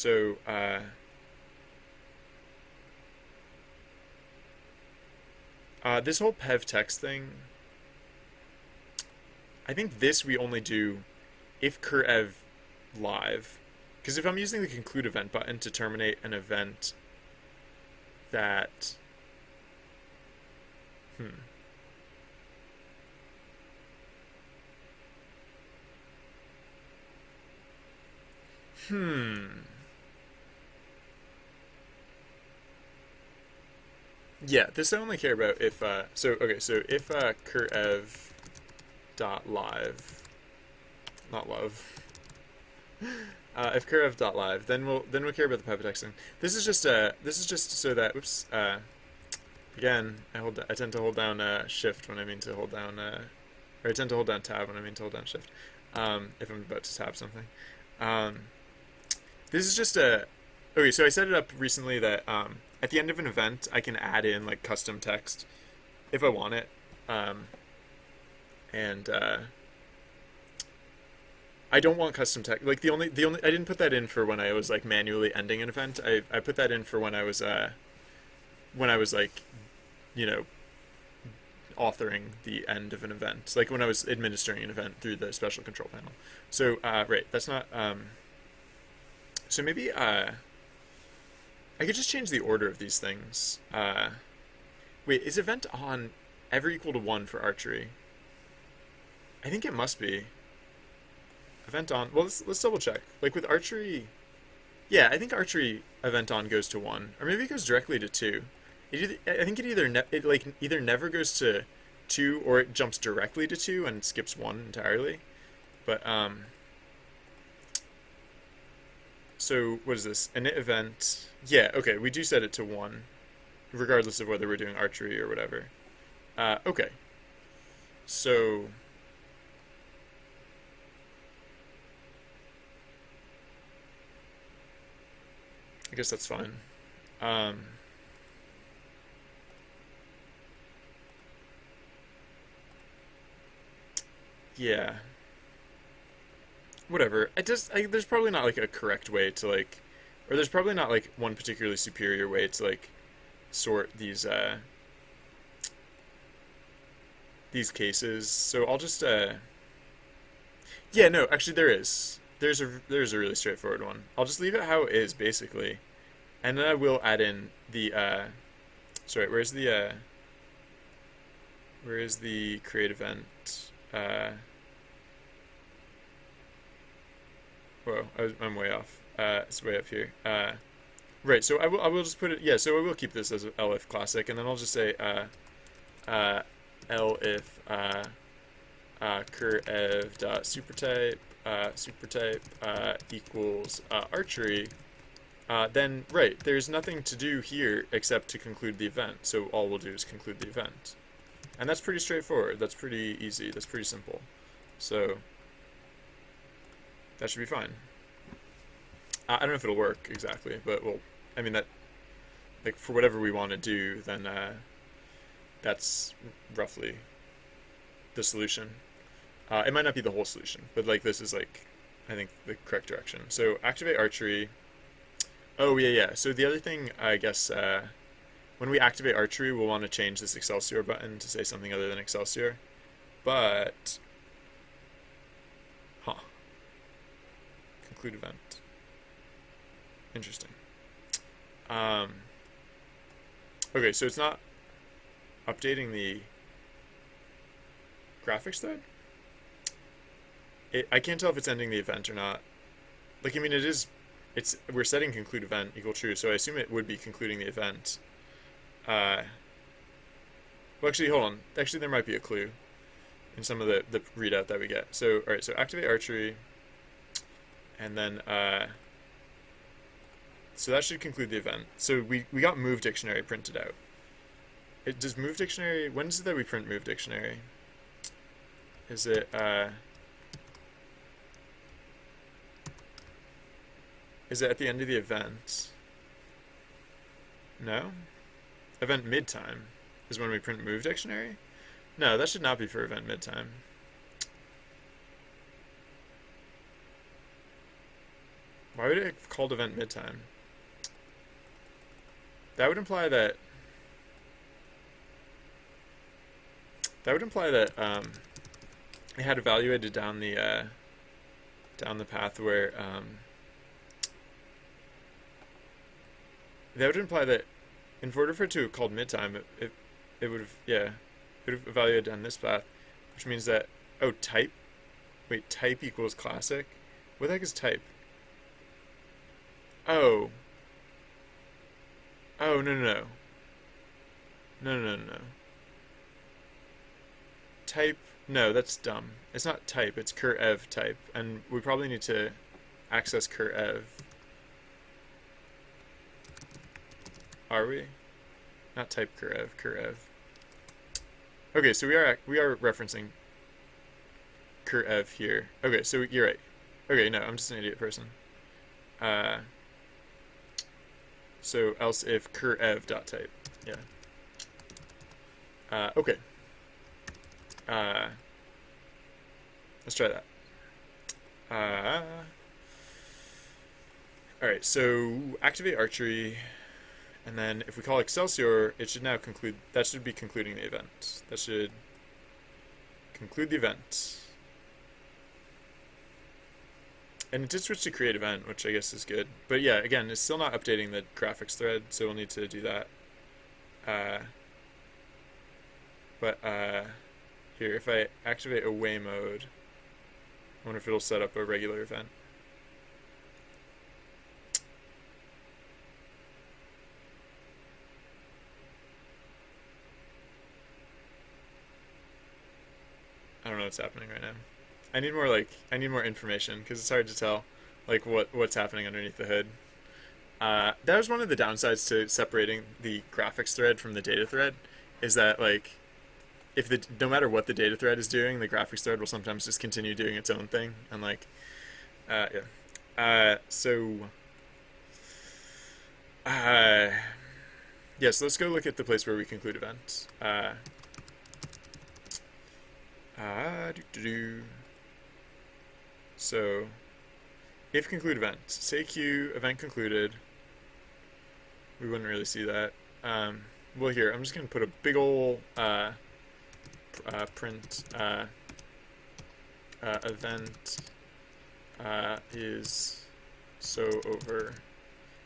So this whole pev text thing, I think this we only do if cur live. Because if I'm using the conclude event button to terminate an event that... Hmm. Hmm. Yeah, this I only care about if, so if cur dot live, not love, if cur dot live, then we'll care about the pivot texting. This is just so that, oops, again, I tend to hold down shift when I mean to hold down, or I tend to hold down tab when I mean to hold down shift, if I'm about to tab something. Um, this is just a, okay, so I set it up recently that, at the end of an event, I can add in like custom text if I want it. And I don't want custom text. Like the only I didn't put that in for when I was like manually ending an event. I put that in for when I was like, you know, authoring the end of an event, like when I was administering an event through the special control panel. So right, that's not. So maybe I could just change the order of these things. Wait, is event on ever equal to 1 for archery? I think it must be. Event on, well, let's double check. Like with archery, yeah, I think archery event on goes to 1, or maybe it goes directly to 2. I think it either never goes to 2 or it jumps directly to 2 and skips 1 entirely. But so what is this? Init event. Yeah, okay, we do set it to 1, regardless of whether we're doing archery or whatever. Okay. So I guess that's fine. Yeah. Whatever. There's probably not like a correct way to like, or there's probably not like one particularly superior way to like sort these cases. So I'll just yeah, no, actually there is. There's a really straightforward one. I'll just leave it how it is basically. And then I will add in the sorry, where is the create event? Whoa, I'm way off. It's way up here. Right, so I will just put it, yeah, so I will keep this as elif classic, and then I'll just say elif cur dot supertype equals archery. Then right, there's nothing to do here except to conclude the event. So all we'll do is conclude the event, and that's pretty straightforward. That's pretty easy. That's pretty simple. So that should be fine. I don't know if it'll work exactly, but well, I mean that, like for whatever we want to do, then that's roughly the solution. It might not be the whole solution, but like this is like, I think the correct direction. So activate archery. Oh yeah, yeah. So the other thing, I guess, when we activate archery, we'll want to change this Excelsior button to say something other than Excelsior. But, huh. Conclude event. Interesting. Okay, so it's not updating the graphics thread? I can't tell if it's ending the event or not. Like, I mean, we're setting conclude event equal true, so I assume it would be concluding the event. Well, actually, hold on. Actually, there might be a clue in some of the readout that we get. So, all right, so activate archery, and then, so that should conclude the event. So we got move dictionary printed out. Does move dictionary, when is it that we print move dictionary? Is it, is it at the end of the event? No? Event mid-time is when we print move dictionary? No, that should not be for event mid-time. Why would it have called event midtime? That would imply that it had evaluated down the path where that would imply that in order for it to have called midtime, it would have, yeah, it would have evaluated on this path, which means that, oh, type, wait, type equals classic? What the heck is type? Oh. Oh, no, no, no. No, no, no, no. Type, no, that's dumb. It's not type, it's cur_ev type, and we probably need to access cur_ev. Are we? Not type cur_ev, cur_ev. Okay, so we are referencing cur_ev here. Okay, so you're right. Okay, no, I'm just an idiot person. So else if cur_ev dot type. Yeah. Okay. Let's try that. All right, so activate archery, and then if we call Excelsior, it should now conclude. That should be concluding the event. That should conclude the event. And it did switch to create event, which I guess is good. But yeah, again, it's still not updating the graphics thread, so we'll need to do that. Here, if I activate away mode, I wonder if it'll set up a regular event. I don't know what's happening right now. I need more information because it's hard to tell like what's happening underneath the hood. That was one of the downsides to separating the graphics thread from the data thread, is that like if no matter what the data thread is doing, the graphics thread will sometimes just continue doing its own thing, and like yeah. So let's go look at the place where we conclude events. So if conclude event, say queue event concluded, we wouldn't really see that. Well, here I'm just gonna put a big ol' print event is so over.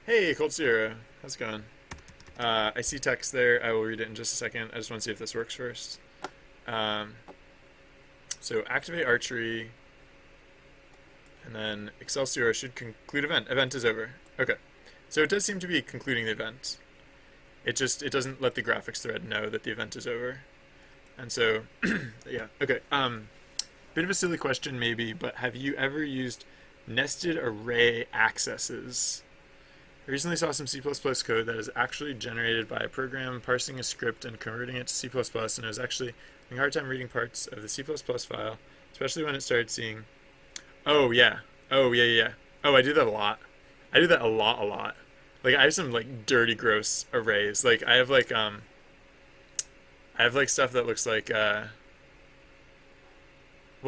Hey, Cold Sierra, how's it going? I see text there. I will read it in just a second. I just want to see if this works first. So activate archery, and then Excelsior should conclude event. Event is over. Okay. So it does seem to be concluding the event. It doesn't let the graphics thread know that the event is over. And so, yeah, okay. Bit of a silly question maybe, but have you ever used nested array accesses? I recently saw some C++ code that is actually generated by a program parsing a script and converting it to C++, and I was actually having a hard time reading parts of the C++ file, especially when it started seeing... Oh, yeah. Oh, yeah. Oh, I do that a lot. I do that a lot. Like, I have some, like, dirty, gross arrays. Like, I have, like, stuff that looks like, well,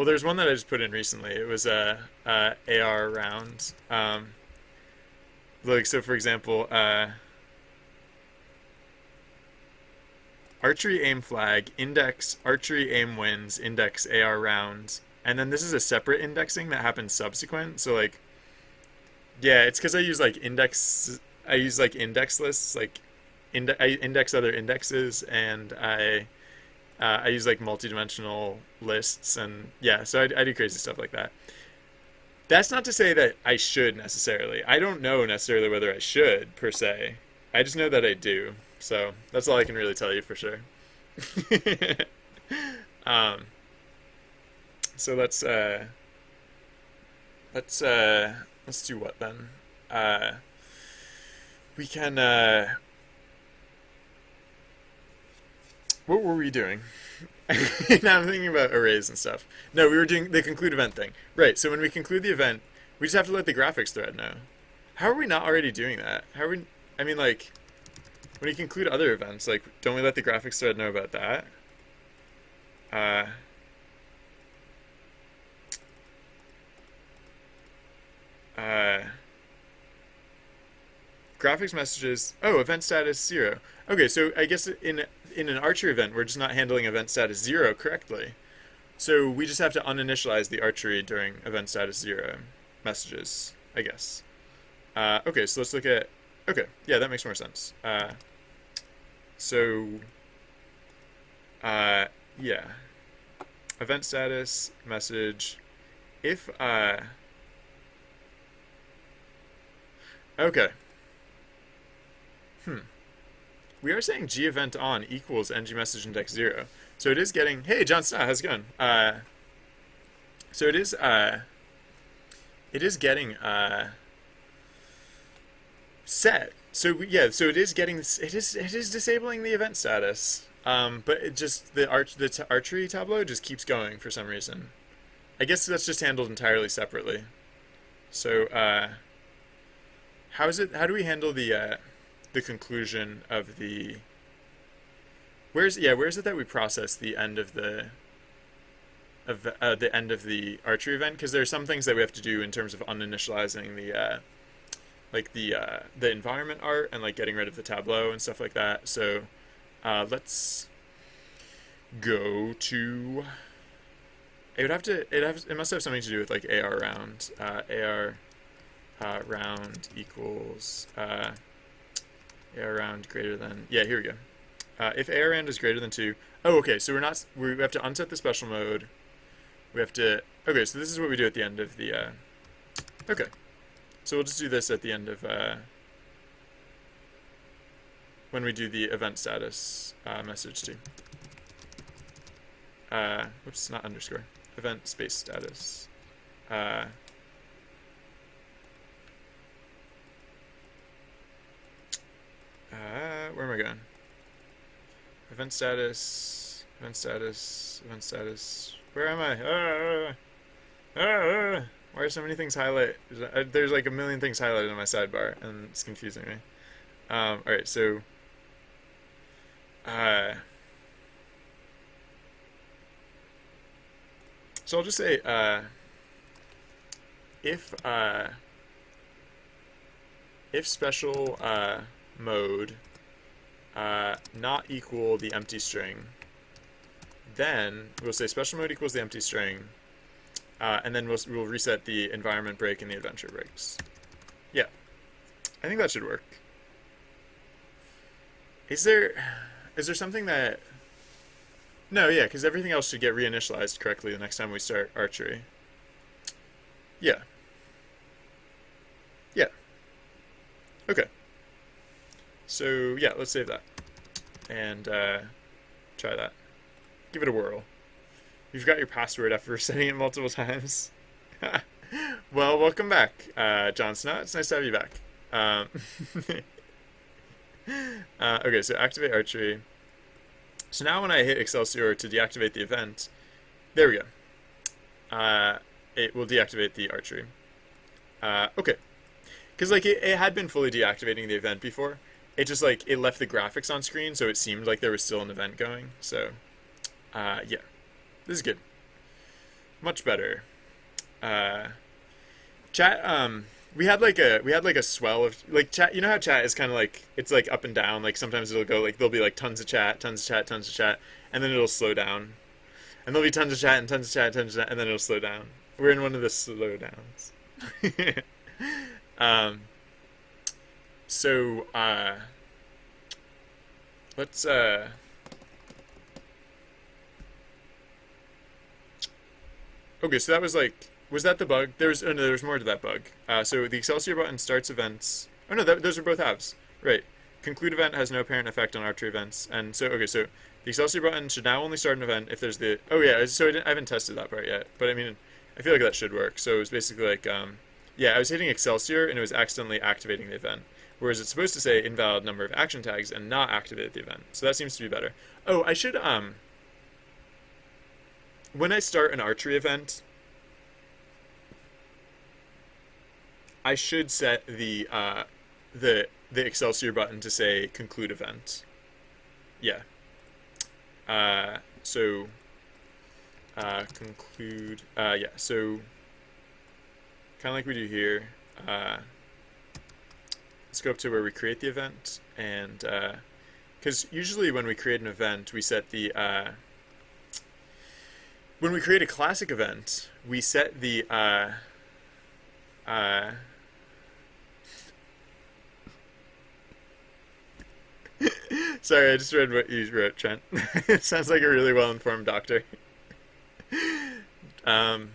there's one that I just put in recently. It was, AR round. Like, so for example, archery aim flag, index archery aim wins, index AR rounds, and then this is a separate indexing that happens subsequent. So like, yeah, it's because I use like index lists, like I index other indexes, and I use like multidimensional lists, and yeah, so I do crazy stuff like that. That's not to say that I should necessarily. I don't know necessarily whether I should, per se. I just know that I do. So that's all I can really tell you for sure. So let's do what then? We can what were we doing? Now I'm thinking about arrays and stuff. No, we were doing the conclude event thing. Right, so when we conclude the event, we just have to let the graphics thread know. How are we not already doing that? How are we... I mean, like, when we conclude other events, like, don't we let the graphics thread know about that? graphics messages. Oh, event status 0. Okay, so I guess in an archery event, we're just not handling event status 0 correctly. So we just have to uninitialize the archery during event status 0 messages, I guess. Okay, so let's look at. Okay, yeah, that makes more sense. So, yeah, event status message. If okay. We are saying g event on equals ng message index 0. So it is getting, hey, John Stott, how's it going? So it is getting set. So yeah, so it is getting, it is disabling the event status. But it just, the archery tableau just keeps going for some reason. I guess that's just handled entirely separately. So, how do we handle the conclusion of the, where is it that we process the end of the end of the archery event? Because there are some things that we have to do in terms of uninitializing the the environment art and like getting rid of the tableau and stuff like that. So let's go to, it must have something to do with like AR round. AR round equals AR round greater than, yeah, here we go. If AR round is greater than 2, oh, okay, so we have to unset the special mode. We have to, okay, so this is what we do at the end of the, okay. So we'll just do this at the end of, when we do the event status message too. Whoops, not underscore. Event space status. Where am I going? Event status, event status, event status. Where am I? Why are so many things highlighted? There's like a million things highlighted on my sidebar, and it's confusing me. Alright, so I'll just say if special mode not equal the empty string, then we'll say special mode equals the empty string, and then we'll reset the environment break and the adventure breaks. Yeah, I think that should work. Is there something that, no, yeah, because everything else should get reinitialized correctly the next time we start archery. Yeah. Yeah. Okay. So, yeah, let's save that. And try that. Give it a whirl. You've got your password after setting it multiple times. Well, welcome back, John Snott. It's nice to have you back. Okay, so activate archery. So now when I hit Excelsior to deactivate the event, there we go. It will deactivate the archery. Okay. Because like it had been fully deactivating the event before. It just like, it left the graphics on screen, so it seemed like there was still an event going. So, yeah. This is good. Much better. Chat, we had like a swell of like chat. You know how chat is kind of like, it's like up and down. Like sometimes it'll go like, there'll be like tons of chat, and then it'll slow down, and there'll be tons of chat and tons of chat, and then it'll slow down. We're in one of the slow downs. So let's okay, so that was like, was that the bug? There's more to that bug. So the Excelsior button starts events. Oh no, those are both halves. Right. Conclude event has no apparent effect on archery events. And so, okay, so the Excelsior button should now only start an event if there's the, oh yeah, so I haven't tested that part yet. But I mean, I feel like that should work. So it was basically like, yeah, I was hitting Excelsior and it was accidentally activating the event. Whereas it's supposed to say invalid number of action tags and not activate the event. So that seems to be better. Oh, I should, when I start an archery event, I should set the Excelsior button to say conclude event. Yeah. So conclude. Yeah. So kind of like we do here. let's go up to where we create the event, and because usually when we create an event, we set the when we create a classic event, we set the uh, sorry, I just read what you wrote, Trent. It sounds like a really well-informed doctor. Um,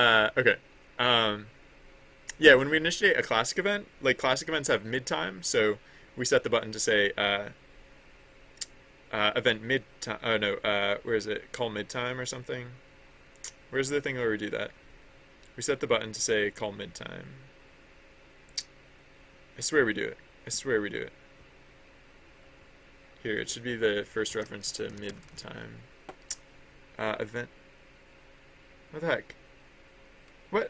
okay. Um, yeah, when we initiate a classic event, like classic events have mid time, so we set the button to say event mid time. Oh no, where is it? Call mid time or something. Where's the thing where we do that? We set the button to say call mid time. I swear we do it. I swear we do it. Here, it should be the first reference to mid time. Event. What the heck? What?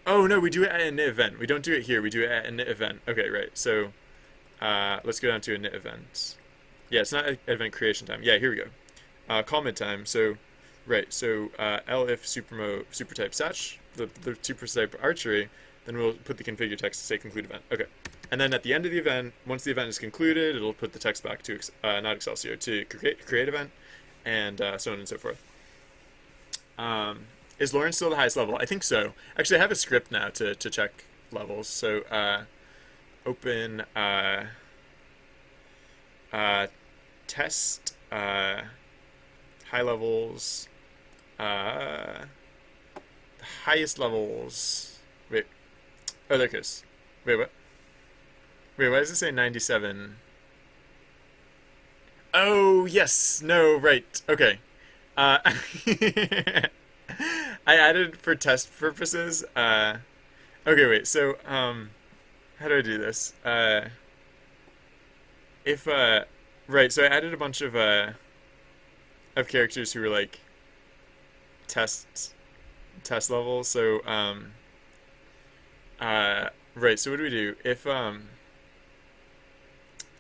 Oh no, we do it at an event. We don't do it here. We do it at an event. Okay, right. So, let's go down to init event. Yeah, it's not event creation time. Yeah, here we go. Call mid time. So, right. So, elif supertype satch the supertype archery. Then we'll put the configure text to say conclude event. Okay. And then at the end of the event, once the event is concluded, it'll put the text back to not Excelsior to create event, and so on and so forth. Is Lauren still the highest level? I think so. Actually, I have a script now to check levels. So open test high levels, the highest levels. Wait, oh, there it goes. Wait, what? Wait, why does it say 97? Oh, yes. No, right. Okay. I added for test purposes. Okay, wait. So, how do I do this? If right. So I added a bunch of characters who were like test levels. So, right. So what do we do if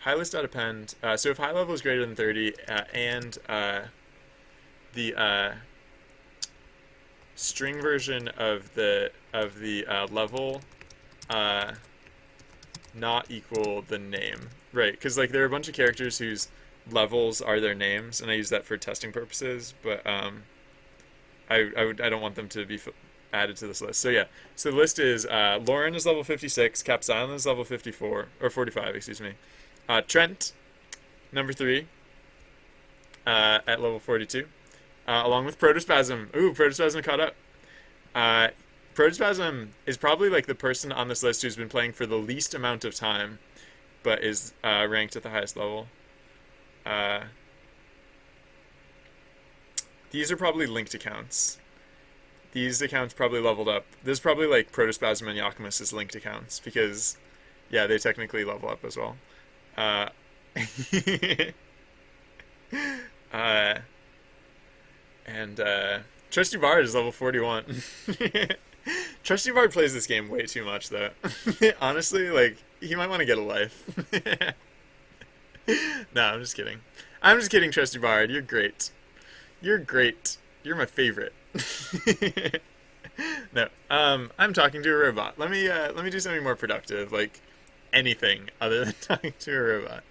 high list.append. So if high level is greater than 30 and the string version of the level not equal the name, right? Because like there are a bunch of characters whose levels are their names, and I use that for testing purposes. But I don't want them to be added to this list. So yeah, so the list is Lauren is level 56, Capsilon is level 54 or 45, excuse me. Trent, number 3, at level 42, along with Protospasm. Ooh, Protospasm caught up. Protospasm is probably like the person on this list who's been playing for the least amount of time, but is ranked at the highest level. These are probably linked accounts. These accounts probably leveled up. This is probably like Protospasm and Yakumus' linked accounts because, yeah, they technically level up as well. And Trusty Bard is level 41. Trusty Bard plays this game way too much, though. Honestly, like, he might want to get a life. No, I'm just kidding. I'm just kidding, Trusty Bard. You're great. You're great. You're my favorite. No, I'm talking to a robot. Let me do something more productive, like anything other than talking to a robot.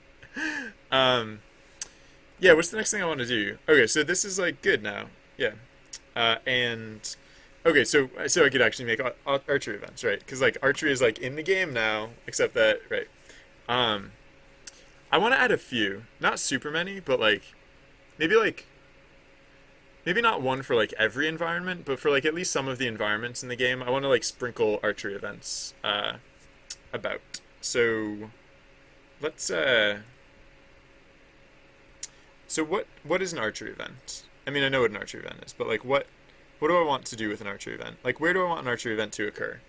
Yeah, what's the next thing I want to do? Okay, so this is like good now. Yeah. And okay, so I could actually make archery events, right? Because like archery is like in the game now, except that right. I want to add a few, not super many, but maybe not one for like every environment, but for like at least some of the environments in the game, I want to like sprinkle archery events about. So let's so what is an archery event? I mean, I know what an archery event is, but like what do I want to do with an archery event? Like where do I want an archery event to occur?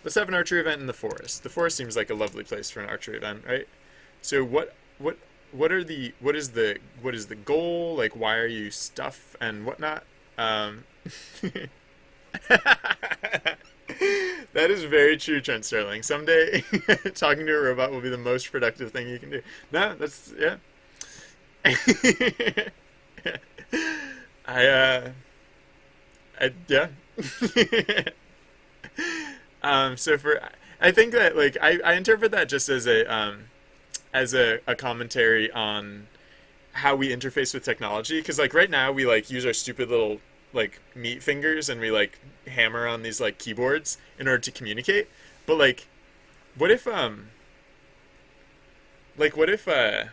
Let's have an archery event in the forest. The forest seems like a lovely place for an archery event, right? So what is the goal? Like why are you stuff and whatnot? That is very true, Trent Sterling. Someday talking to a robot will be the most productive thing you can do. No, that's yeah. I yeah. So for I think that like I interpret that just as a commentary on how we interface with technology, because like right now we like use our stupid little like meat fingers and we like hammer on these like keyboards in order to communicate. But what if what if I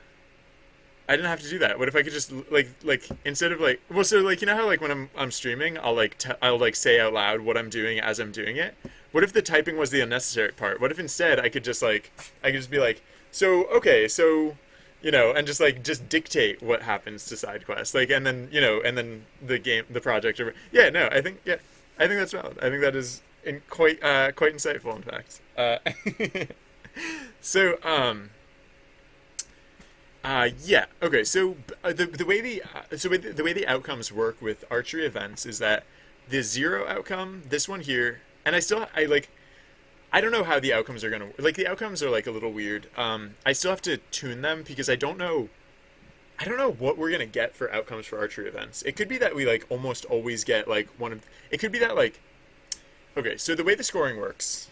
didn't have to do that? What if I could just like instead of like well so like you know how like when I'm streaming I'll like say out loud what I'm doing as I'm doing it. What if the typing was the unnecessary part? What if instead I could just be like so okay so you know and just dictate what happens to side quests like and then you know and then the project or yeah no I think that's valid. I think that is quite insightful in fact. So yeah. Okay. So the way the way the outcomes work with archery events is that the zero outcome, this one here, and I like I don't know how the outcomes are gonna like the outcomes are like a little weird. I still have to tune them because I don't know what we're gonna get for outcomes for archery events. It could be that we like almost always get like one of. It could be that like okay. So the way the scoring works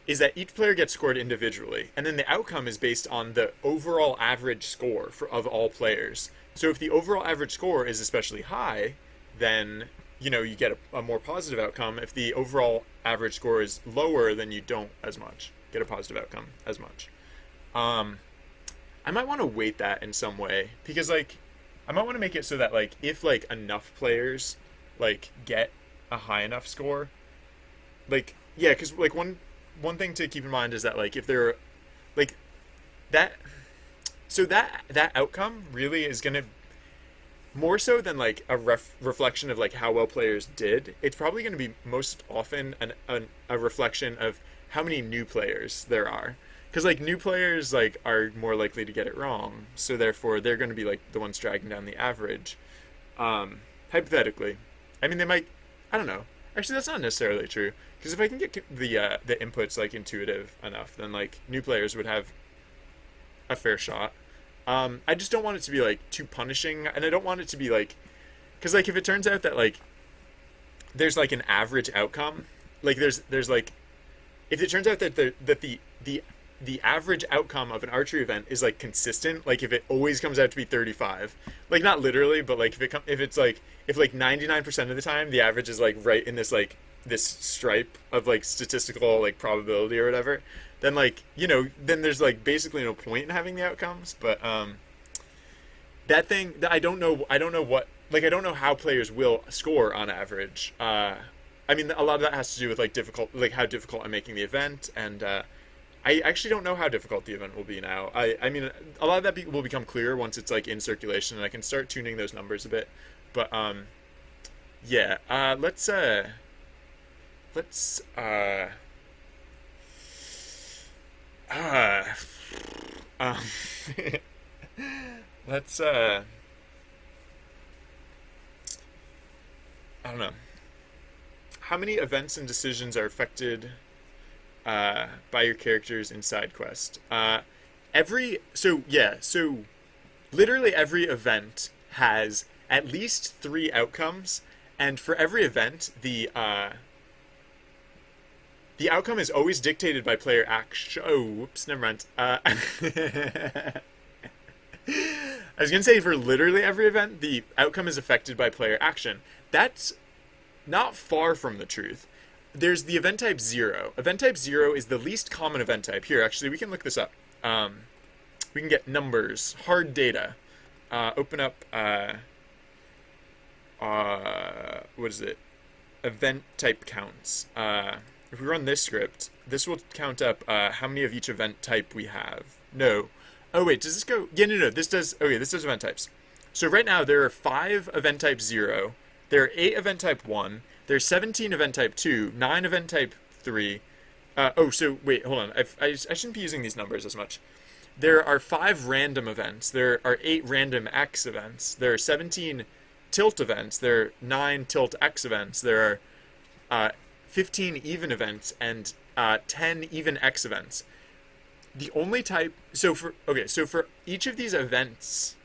is that each player gets scored individually, and then the outcome is based on the overall average score of all players. So if the overall average score is especially high, then you know you get a more positive outcome. If the overall average score is lower, then you don't as much get a positive outcome as much. I might want to weight that in some way because like I might want to make it so that like if like enough players like get a high enough score, like yeah, because like one thing to keep in mind is that like if there are like that so that outcome really is going to more so than like a reflection of like how well players did, it's probably going to be most often a reflection of how many new players there are, because like new players like are more likely to get it wrong, so therefore they're going to be like the ones dragging down the average. Hypothetically, I mean they might, I don't know, actually that's not necessarily true, because if I can get the inputs like intuitive enough, then like new players would have a fair shot. I just don't want it to be like too punishing, and I don't want it to be like, because like if it turns out that like there's like an average outcome, like there's like if it turns out that the average outcome of an archery event is like consistent, like if it always comes out to be 35, like not literally, but like if like 99% of the time the average is like right in this like this stripe of like statistical like probability or whatever, then like you know then there's like basically no point in having the outcomes. But that thing that I don't know what like I don't know how players will score on average. I mean a lot of that has to do with like how difficult I'm making the event, and I actually don't know how difficult the event will be now. I mean a lot of that will become clear once it's like in circulation and I can start tuning those numbers a bit. But yeah, let's um, let's I don't know. How many events and decisions are affected by your characters in side quest? So literally every event has at least 3 outcomes, and for every event the outcome is always dictated by player action. Oh, whoops, never mind. I was going to say for literally every event, the outcome is affected by player action. That's not far from the truth. There's the event type 0. Event type 0 is the least common event type. Here, actually, we can look this up. We can get numbers, hard data. Open up, what is it? Event type counts. If we run this script, this will count up how many of each event type we have. No. Oh, wait, does this go? Yeah, no, this does. Okay, this does event types. So right now, there are 5 event type 0. There are 8 event type 1. There's 17 event type 2, 9 event type 3. So wait, hold on. I shouldn't be using these numbers as much. There are 5 random events. There are 8 random X events. There are 17 tilt events. There are 9 tilt X events. There are 15 even events and 10 even X events. The only type so for each of these events,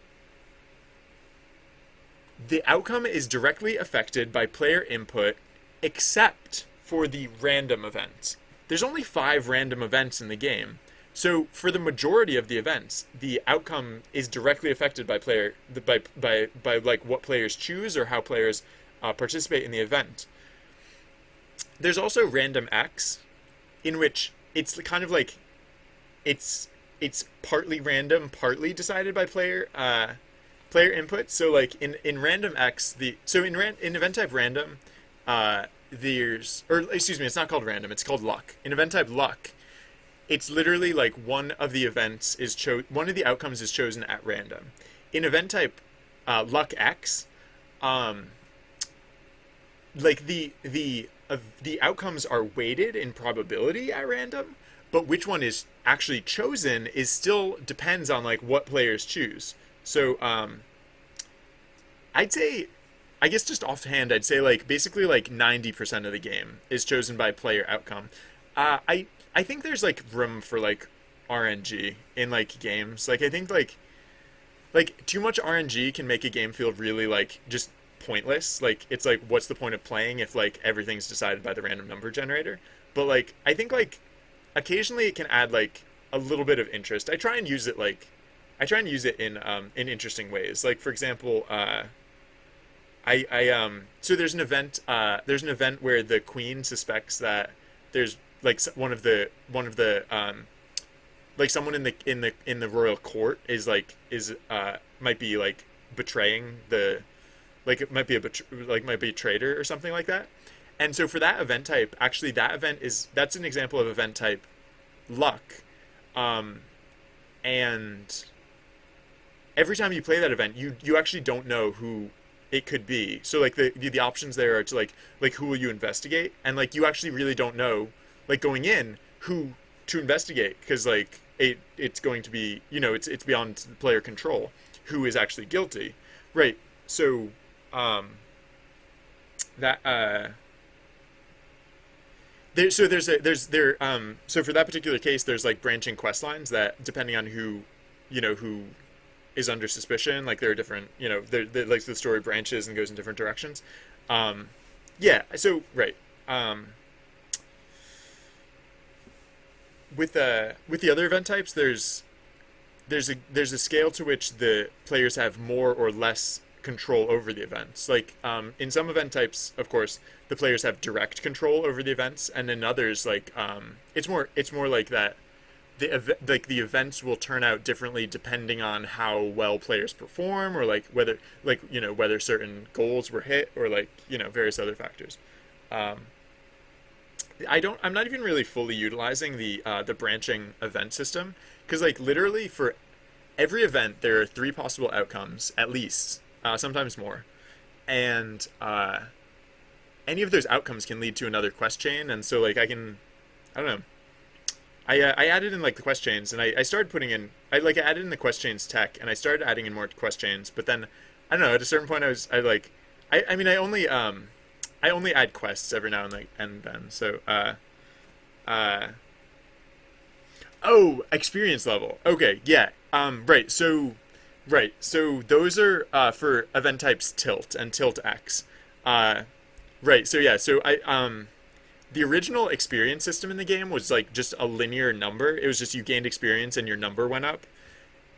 the outcome is directly affected by player input, except for the random events. There's only 5 random events in the game. So for the majority of the events, the outcome is directly affected by by like what players choose or how players participate in the event. There's also random X, in which it's kind of like it's partly random, partly decided by player input. So like in random X, in event type random, it's not called random, it's called luck. In event type luck, it's literally like one of the outcomes is chosen at random. In event type luck X, like the outcomes are weighted in probability at random, but which one is actually chosen is still depends on like what players choose. So I'd say, I guess just offhand, I'd say like basically like 90% of the game is chosen by player outcome. I think there's like room for like RNG in like games. Like I think like too much RNG can make a game feel really like just pointless. Like it's like, what's the point of playing if like everything's decided by the random number generator? But like I think like occasionally it can add like a little bit of interest. I try and use it in interesting ways. Like for example, so there's an event where the queen suspects that there's like one of the like someone in the royal court is might be like betraying the, like it might be might be a traitor or something like that. And so for that event type, actually that's an example of event type luck. And every time you play that event, you actually don't know who it could be. So like the options there are to like who will you investigate, and like you actually really don't know like going in who to investigate, because like it's going to be, it's beyond player control who is actually guilty, right? So that so for that particular case, there's like branching quest lines that, depending on who is under suspicion, like there are different, they're like the story branches and goes in different directions. Yeah, so right. With the other event types, there's a scale to which the players have more or less control over the events. Like in some event types, of course, the players have direct control over the events, and in others, like it's more like that. The events will turn out differently depending on how well players perform, or like whether certain goals were hit, or like various other factors. I'm not even really fully utilizing the branching event system, because like literally for every event there are 3 possible outcomes at least, sometimes more, and any of those outcomes can lead to another quest chain. And so like I don't know. I added in like the quest chains, and I started putting in, I added in the quest chains tech, and I started adding in more quest chains. But then I don't know, at a certain point I only add quests every now and then. So experience level. Okay, yeah. Right. So those are for event types tilt and tilt X. Right. So yeah. So the original experience system in the game was like just a linear number. It was just you gained experience and your number went up.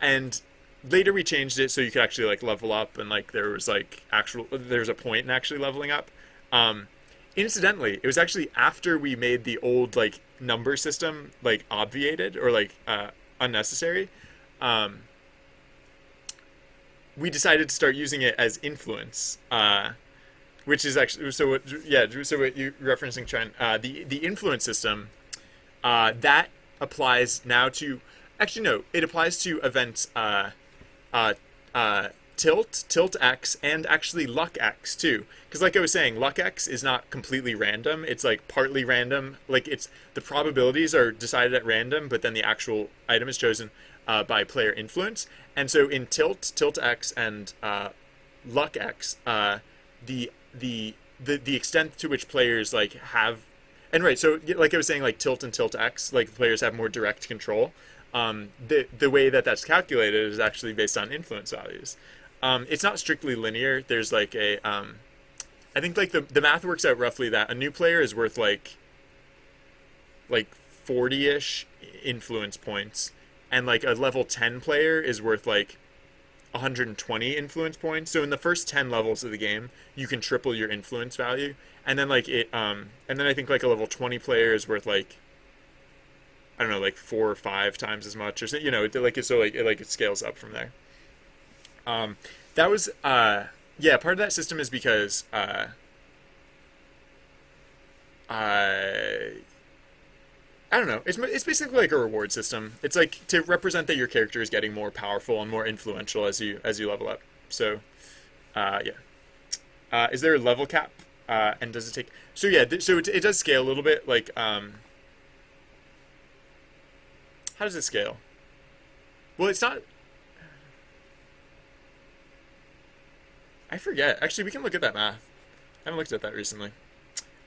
And later we changed it so you could actually like level up, and like there was a point in actually leveling up. Incidentally, it was actually after we made the old like number system like obviated, or like unnecessary. We decided to start using it as influence. Which is actually, so what you're referencing, Trent, the influence system, that applies now to, actually no, it applies to events tilt X, and actually luck X too. Because like I was saying, luck X is not completely random. It's like partly random. Like the probabilities are decided at random, but then the actual item is chosen by player influence. And so in tilt X and luck X, the extent to which players like have, and right, so like I was saying, like tilt and tilt X, like players have more direct control. The way that's calculated is actually based on influence values. It's not strictly linear. There's like a I think like the math works out roughly that a new player is worth like 40-ish influence points, and like a level 10 player is worth like 120 influence points. So in the first 10 levels of the game, you can triple your influence value, and then and then I think like a level 20 player is worth like, I don't know, like 4 or 5 times as much, or so, like so like it scales up from there. That was yeah, part of that system is because I don't know. It's basically like a reward system. It's like to represent that your character is getting more powerful and more influential as you level up. So, yeah. Is there a level cap? And does it take? So yeah. So it does scale a little bit. Like, how does it scale? Well, it's not. I forget. Actually, we can look at that math. I haven't looked at that recently.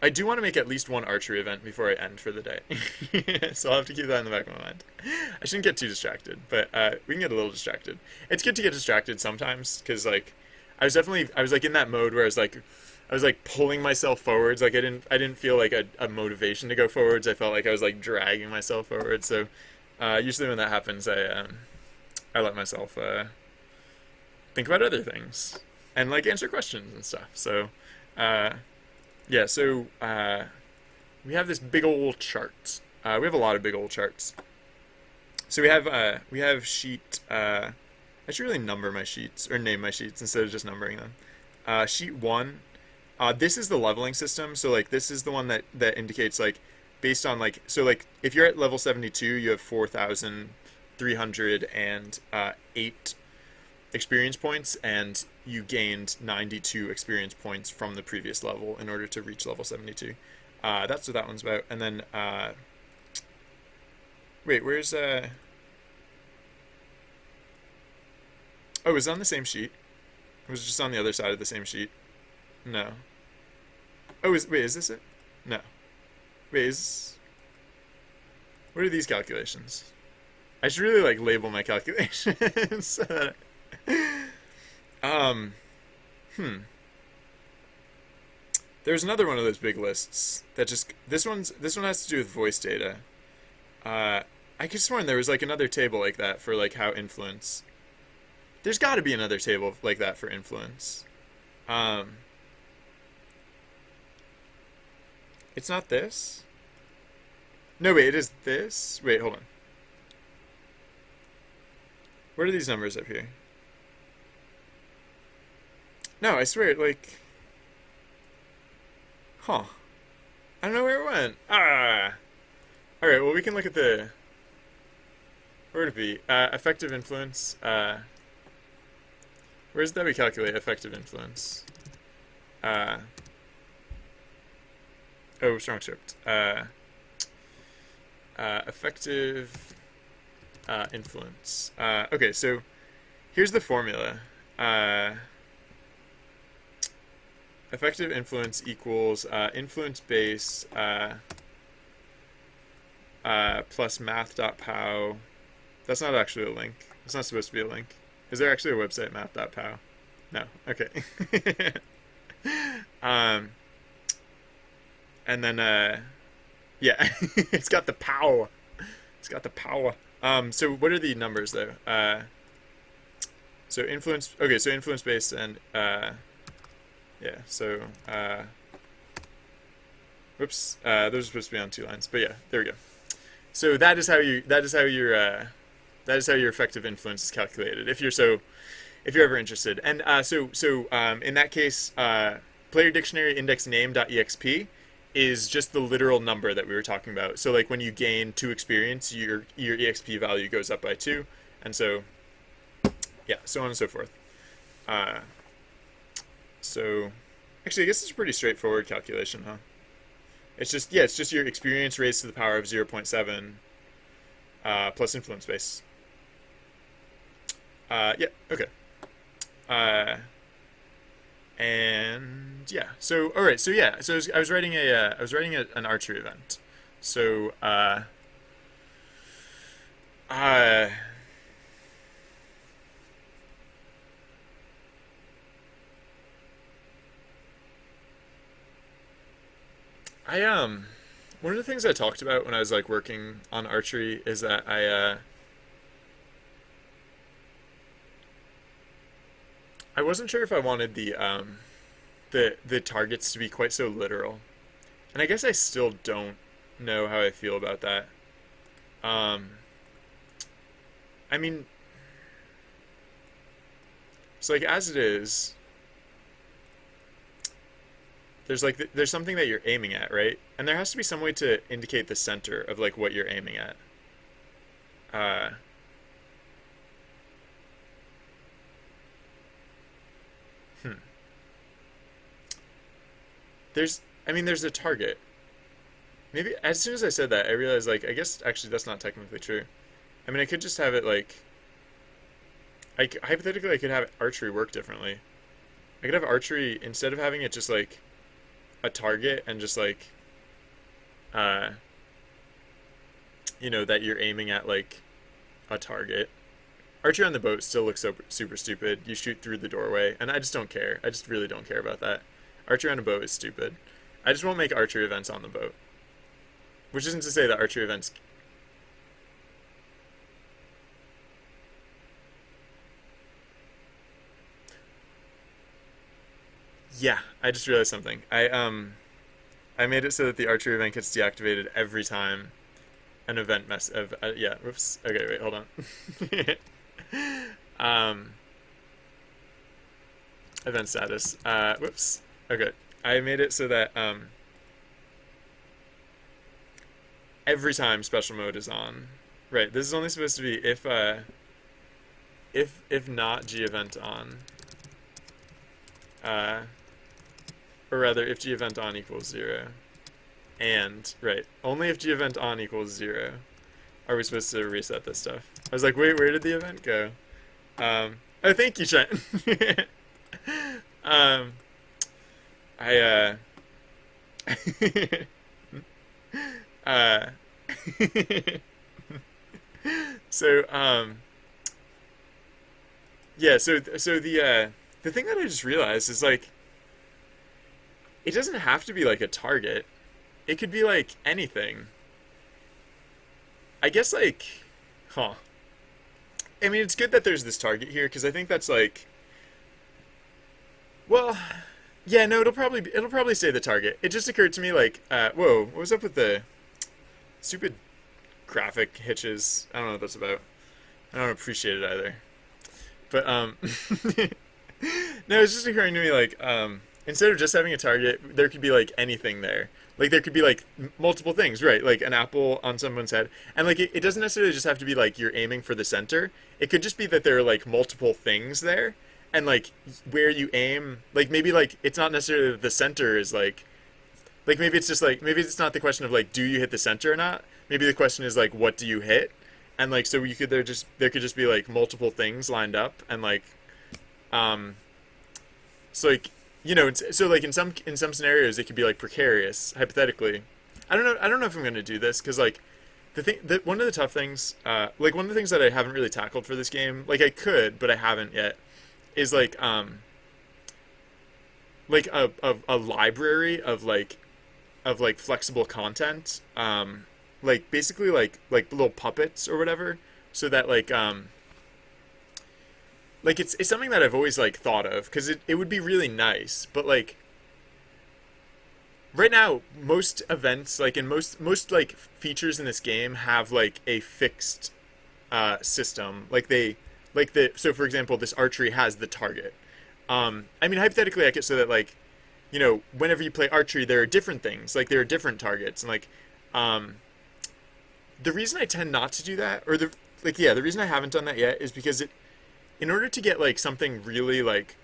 I do want to make at least one archery event before I end for the day. So I'll have to keep that in the back of my mind. I shouldn't get too distracted, but we can get a little distracted. It's good to get distracted sometimes, because like I was like in that mode where I was like pulling myself forwards. Like I didn't feel like a motivation to go forwards. I felt like I was like dragging myself forward. So usually when that happens, I let myself think about other things and like answer questions and stuff. So yeah, so we have this big old chart. We have a lot of big old charts. So we have sheet. I should really number my sheets or name my sheets instead of just numbering them. Sheet 1. This is the leveling system. So like this is the one that indicates like based on like, so like if you're at level 72, you have 4,308 experience points, and you gained 92 experience points from the previous level in order to reach level 72. That's what that one's about. And then wait, where's oh, it was on the same sheet. It was just on the other side of the same sheet. No. Oh, wait, is this it? No. Wait, what are these calculations? I should really like label my calculations so that um, there's another one of those big lists that just this one has to do with voice data. I could have sworn there was like another table like that for like how influence. There's got to be another table like that for influence. It's not this. No, wait, it is this. Wait, hold on. What are these numbers up here? No, I swear, like... Huh. I don't know where it went. Ah! Alright, well, we can look at the... Where would it be? Effective influence. Where's that we calculate effective influence? Oh, strong script. Effective influence. Okay, so here's the formula. Effective influence equals influence base plus math.pow. That's not actually a link. It's not supposed to be a link. Is there actually a website, math.pow? No. Okay. And then yeah, it's got the pow. It's got the power. So what are the numbers though? So influence. Okay, so influence based and yeah. So whoops. Those are supposed to be on 2 lines, but yeah, there we go. So that is how your effective influence is calculated. If you're ever interested, and in that case, player dictionary index name.exp is just the literal number that we were talking about. So like when you gain 2 experience, your exp value goes up by 2, and so yeah, so on and so forth. So actually, I guess it's a pretty straightforward calculation, huh? It's just your experience raised to the power of 0.7 plus influence base. Yeah, okay. And yeah, so all right, so yeah, so I was writing an archery event. So I one of the things I talked about when I was like working on archery is that I wasn't sure if I wanted the targets to be quite so literal. And I guess I still don't know how I feel about that. Um I mean, so like as it is, there's something that you're aiming at, right? And there has to be some way to indicate the center of like what you're aiming at. Uh hmm. There's I mean there's a target. Maybe as soon as I said that, I realized like I guess actually that's not technically true. I mean I could just have it like hypothetically I could have archery work differently. I could have archery instead of having it just like a target and just like uh that you're aiming at like a target. Archery on the boat still looks so super stupid. You shoot through the doorway, and I just don't care. I just really don't care about that. Archery on a boat is stupid. I just won't make archery events on the boat. Which isn't to say that archery events. Yeah, I just realized something. I made it so that the archery event gets deactivated every time an event mess of yeah. Whoops. Okay, wait, hold on. Event status. Whoops. Okay. I made it so that every time special mode is on. Right. This is only supposed to be if not G event on. Uh or rather if G event on equals 0. And right, only if G event on equals 0 are we supposed to reset this stuff. I was like, wait, where did the event go? Oh, thank you, Trent. um, I uh, so yeah, so the thing that I just realized is like it doesn't have to be like a target. It could be like anything. I guess like, huh. I mean, it's good that there's this target here because I think that's like, well, yeah, no, it'll probably say the target. It just occurred to me like, whoa, what was up with the stupid graphic hitches? I don't know what that's about. I don't appreciate it either. But no, it's just occurring to me like, instead of just having a target, there could be like anything there. Like there could be like multiple things, right? Like an apple on someone's head, and like it doesn't necessarily just have to be like you're aiming for the center. It could just be that there are like multiple things there, and like where you aim, like maybe like it's not necessarily that the center is like maybe it's just like maybe it's not the question of like do you hit the center or not. Maybe the question is like what do you hit, and like so you could there could just be like multiple things lined up, and like um so like so like in some scenarios it could be like precarious hypothetically. I don't know if I'm going to do this because like the thing that one of the tough things like one of the things that I haven't really tackled for this game, like I could but I haven't yet, is like a library of like flexible content, like basically like little puppets or whatever, so that like it's something that I've always like thought of because it would be really nice, but like right now most events like in most like features in this game have like a fixed system. Like they like the so for example this archery has the target. I mean hypothetically I could so that like whenever you play archery there are different things, like there are different targets, and like um the reason I tend not to do that, or the reason I haven't done that yet is because in order to get like something really like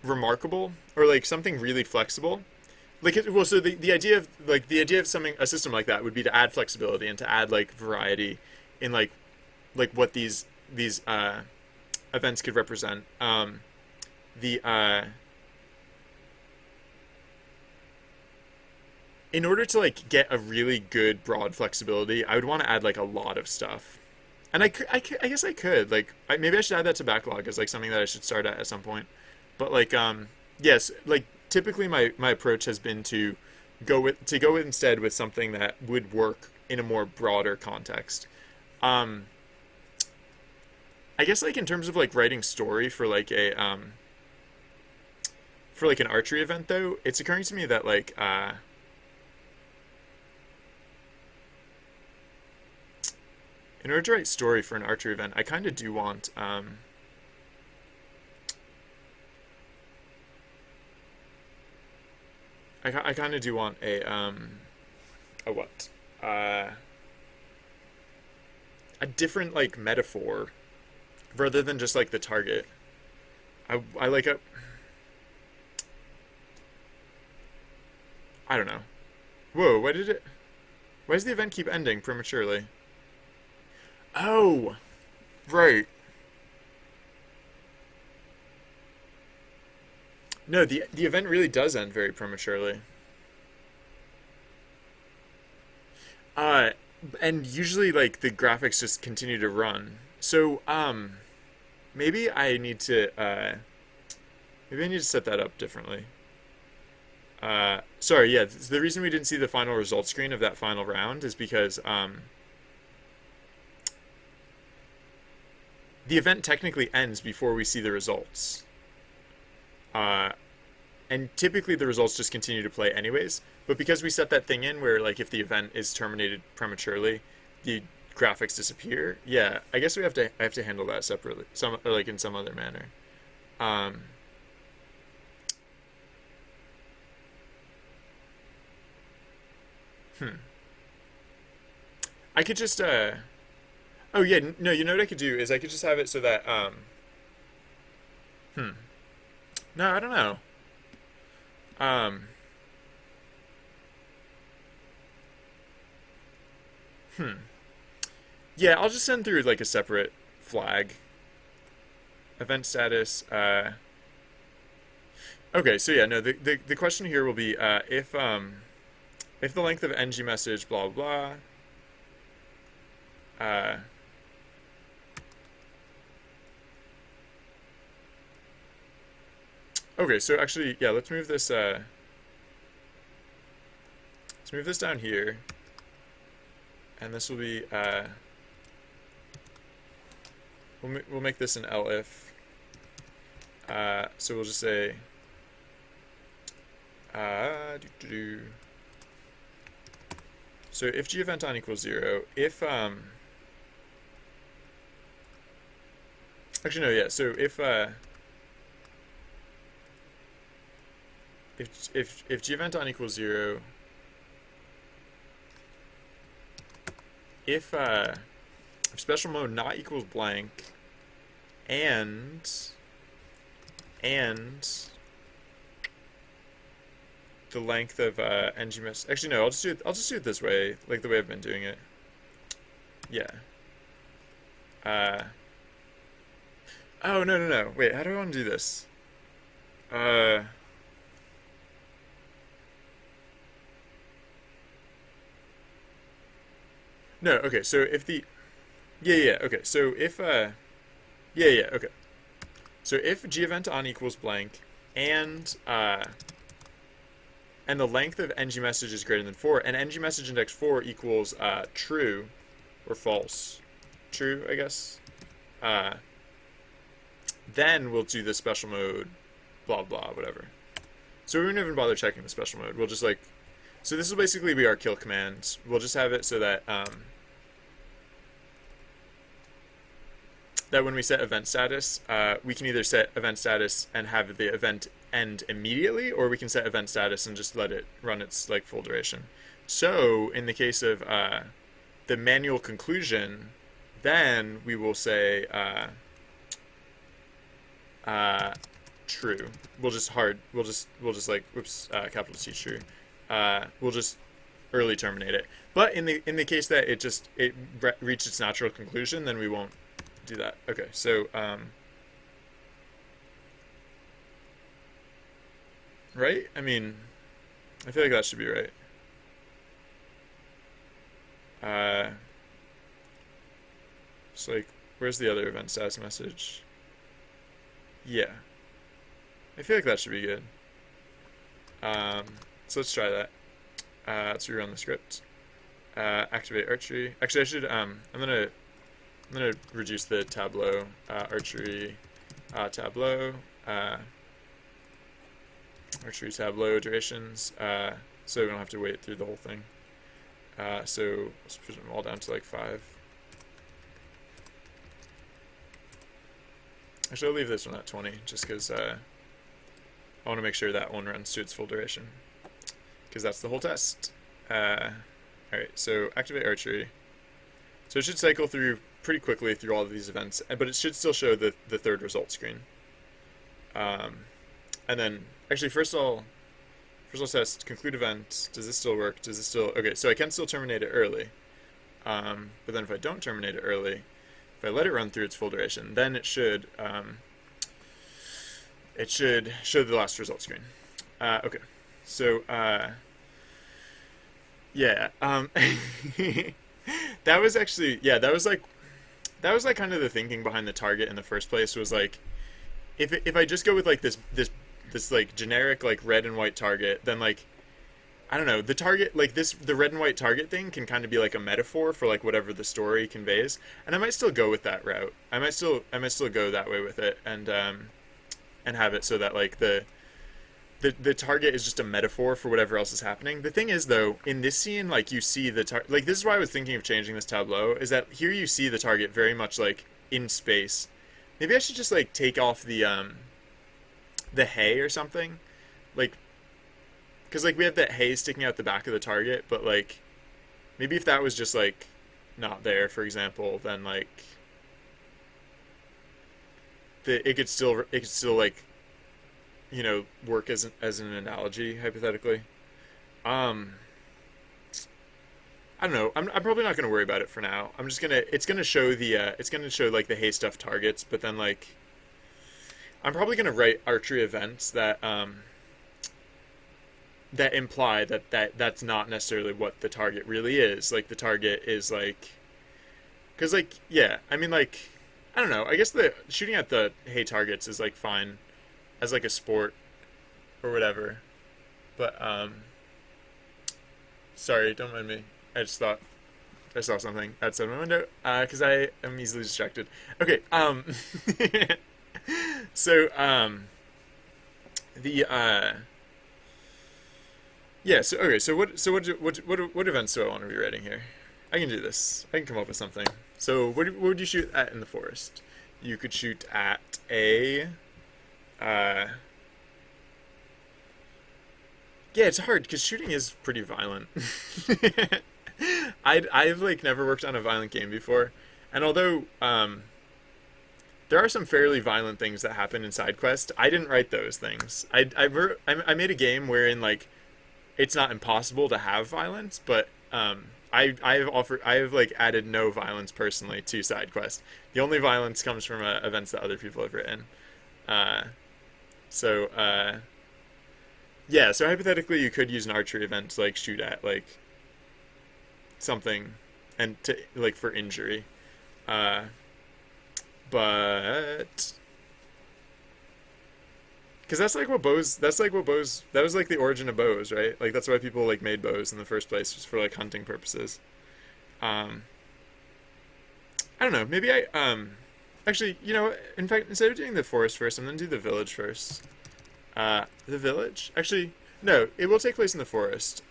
remarkable or like something really flexible, like well so the idea of something a system like that would be to add flexibility and to add like variety in like what these events could represent. The In order to like get a really good broad flexibility, I would want to add like a lot of stuff. And I guess I could like maybe I should add that to backlog as like something that I should start at some point. But like yes, like typically my approach has been to go instead with something that would work in a more broader context. Um, I guess like in terms of like writing story for like an archery event though, it's occurring to me that like in order to write story for an archery event, I kind of do want I kind of do want a what uh a different like metaphor rather than just like the target. I like a I don't know. Whoa, why does the event keep ending prematurely? Oh, right. No, the event really does end very prematurely. Uh, and usually like the graphics just continue to run. So maybe I need to set that up differently. Sorry, yeah. The reason we didn't see the final result screen of that final round is because the event technically ends before we see the results. Uh, and typically the results just continue to play anyways. But because we set that thing in where like if the event is terminated prematurely, the graphics disappear. Yeah, I guess I have to handle that separately, some or like in some other manner. Um, hmm. I could just oh yeah, no, you know what I could do is I could just have it so that hmm. No, I don't know. Um, hmm. Yeah, I'll just send through like a separate flag. Event status. Okay, so yeah, no, the question here will be if the length of ng message blah blah blah. Okay, so actually, yeah, let's move this down here, and this will be we'll make this an elif. So we'll just say doo, doo, doo. So if g event on equals 0, if actually no, yeah, so if g event on equals 0, if special mode not equals blank and and the length of ng mess. Actually, no. I'll just do it this way, like the way I've been doing it. Yeah. Uh. Oh no no no. Wait. How do I want to do this? Uh. No. Okay. So if the yeah yeah okay. So if yeah yeah okay. So if g event on equals blank and the length of ng message is greater than 4, and ng message index 4 equals true or false, true, I guess, uh, then we'll do the special mode, blah, blah, whatever. So we won't even bother checking the special mode. We'll just like, so this will basically be our kill command. We'll just have it so that, that when we set event status, we can either set event status and have the event end immediately, or we can set event status and just let it run its like full duration. So in the case of the manual conclusion, then we will say true. We'll just like whoops capital T true. We'll just early terminate it. But in the case that it reached its natural conclusion, then we won't do that. Okay, so right? I mean, I feel like that should be right. Uh, it's like, where's the other event status message? Yeah, I feel like that should be good. So let's try that. Let's rerun the script. Activate archery. Actually, I should. I'm gonna reduce the tableau archery tableau archery tableau durations so we don't have to wait through the whole thing. So let's put them all down to like 5. Actually, I'll leave this one at 20 just because I want to make sure that one runs to its full duration because that's the whole test. Alright, so activate archery. So it should cycle through pretty quickly through all of these events, but it should still show the third result screen. And then, actually, first I'll test conclude event. Does this still work? Does this still... Okay, so I can still terminate it early. But then if I don't terminate it early, if I let it run through its full duration, then it should show the last result screen. Okay, so yeah, that was actually that was like kind of the thinking behind the target in the first place. Was like if I just go with like this like generic like red and white target, then like I don't know, the target like the red and white target thing can kind of be like a metaphor for like whatever the story conveys, and I might still go with that route. I might still go that way with it, and have it so that like the target is just a metaphor for whatever else is happening. The thing is, though, in this scene, like, you see the target... Like, this is why I was thinking of changing this tableau, is that here you see the target very much, like, in space. Maybe I should just, like, take off the hay or something. Like, because, like, we have that hay sticking out the back of the target, but, like, maybe if that was just, like, not there, for example, then, like, it could still, like, you know, work as an analogy, hypothetically. I don't know. I'm probably not gonna worry about it for now. I'm just gonna it's gonna show like the hay stuff targets, but then like I'm probably gonna write archery events that that imply that's not necessarily what the target really is. Like the target is like, because like I mean like I don't know. I guess the shooting at the hay targets is like fine as like a sport or whatever, but sorry, don't mind me. I just thought I saw something outside my window because I am easily distracted. Okay, so the so okay, so what events do I want to be writing here? I can do this. I can come up with something. So what would you shoot at in the forest? You could shoot at a yeah, it's hard because shooting is pretty violent. I've like never worked on a violent game before, and although there are some fairly violent things that happen in side quest, I didn't write those things. I made a game wherein like it's not impossible to have violence, but I've like added no violence personally to side quest. The only violence comes from events that other people have written. So hypothetically you could use an archery event to like shoot at like something and to like for injury. But because that was like the origin of bows, right? Like that's why people like made bows in the first place, was for like hunting purposes. I don't know, maybe actually, you know, in fact, instead of doing the forest first, I'm gonna do the village first. The village? Actually, no, it will take place in the forest.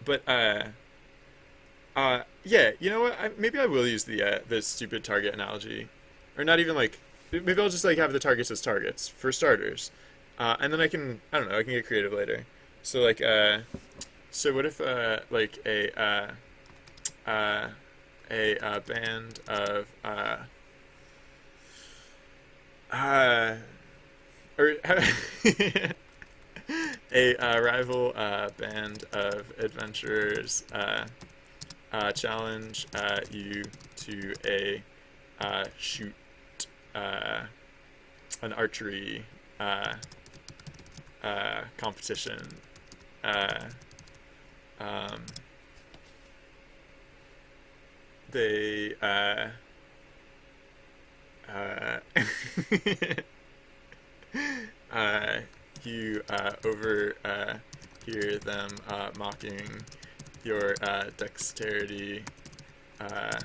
But yeah, you know what? Maybe I will use the stupid target analogy, or not even like. Maybe I'll just like have the targets as targets for starters, and then I can get creative later. So like so what if like a band of or a rival band of adventurers challenge you to a shoot an archery competition. They you over hear them mocking your dexterity uh,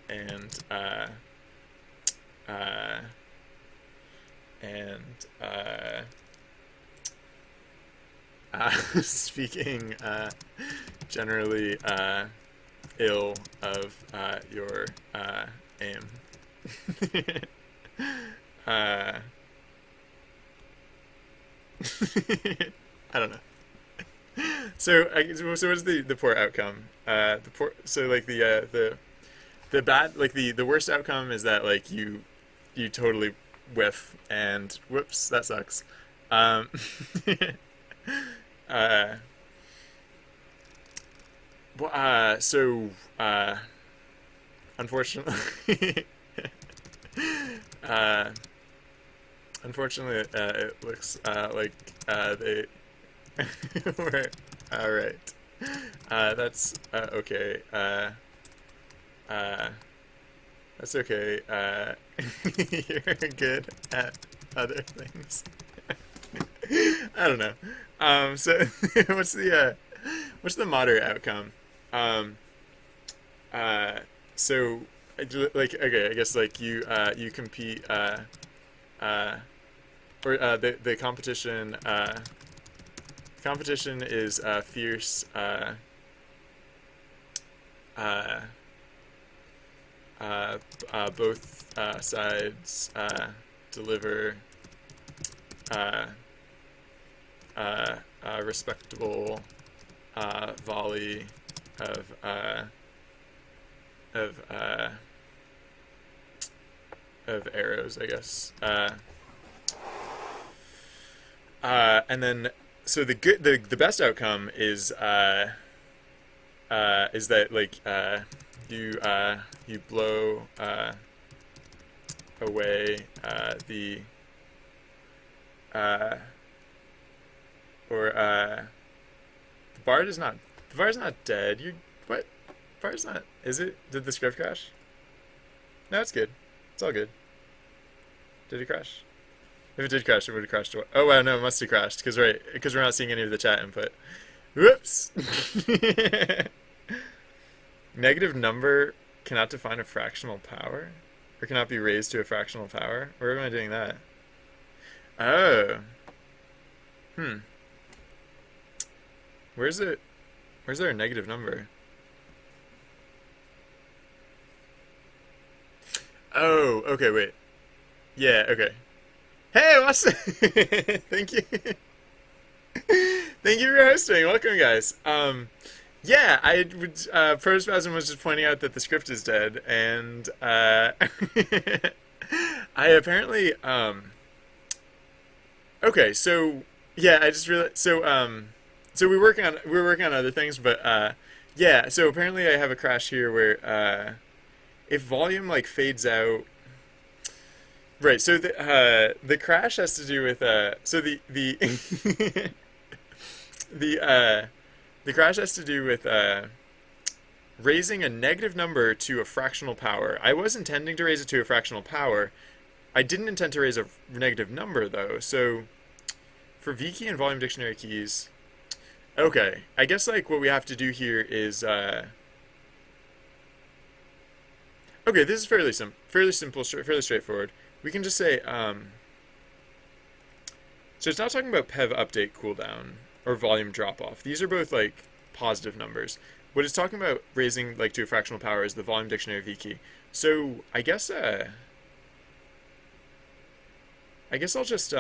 and uh, uh, and speaking generally ill of your aim. uh, I don't know. So what's the poor outcome? So like the bad, like the worst outcome is that like you totally whiff and whoops, that sucks. Um, uh, so unfortunately, uh, unfortunately, it looks like they were all right. That's okay. Uh, that's okay. You're good at other things. I don't know. So what's the moderate outcome? Um, so like okay, I guess like you compete uh, or the competition is fierce. Uh, Both sides deliver uh, a respectable volley of of uh, of arrows, I guess. And then so the best outcome is that like you blow away the or the bard is not dead. You what? The bard's not. Is it? Did the script crash? No, it's good. It's all good. Did it crash? If it did crash, it would have crashed. Oh wow, no, it must have crashed because we're not seeing any of the chat input. Whoops. Negative number cannot define a fractional power, or cannot be raised to a fractional power. Where am I doing that? Oh. Hmm. Where's it? Where's there a negative number? Oh, okay, wait. Yeah, okay. Hey, what's Thank you. Thank you for hosting. Welcome, guys. Yeah, I would. Protospasm was just pointing out that the script is dead, and I apparently. Okay, so yeah, I just realized. So we're working on other things, but yeah. So apparently, I have a crash here where if volume like fades out. Right. So the crash has to do with so the the the crash has to do with raising a negative number to a fractional power. I was intending to raise it to a fractional power. I didn't intend to raise a negative number though. So for V key and volume dictionary keys, okay. I guess like what we have to do here is okay. This is fairly simple, fairly straightforward. We can just say so it's not talking about PEV update cooldown or volume drop off. These are both like positive numbers. What it's talking about raising like to a fractional power is the volume dictionary V key. So I guess I'll just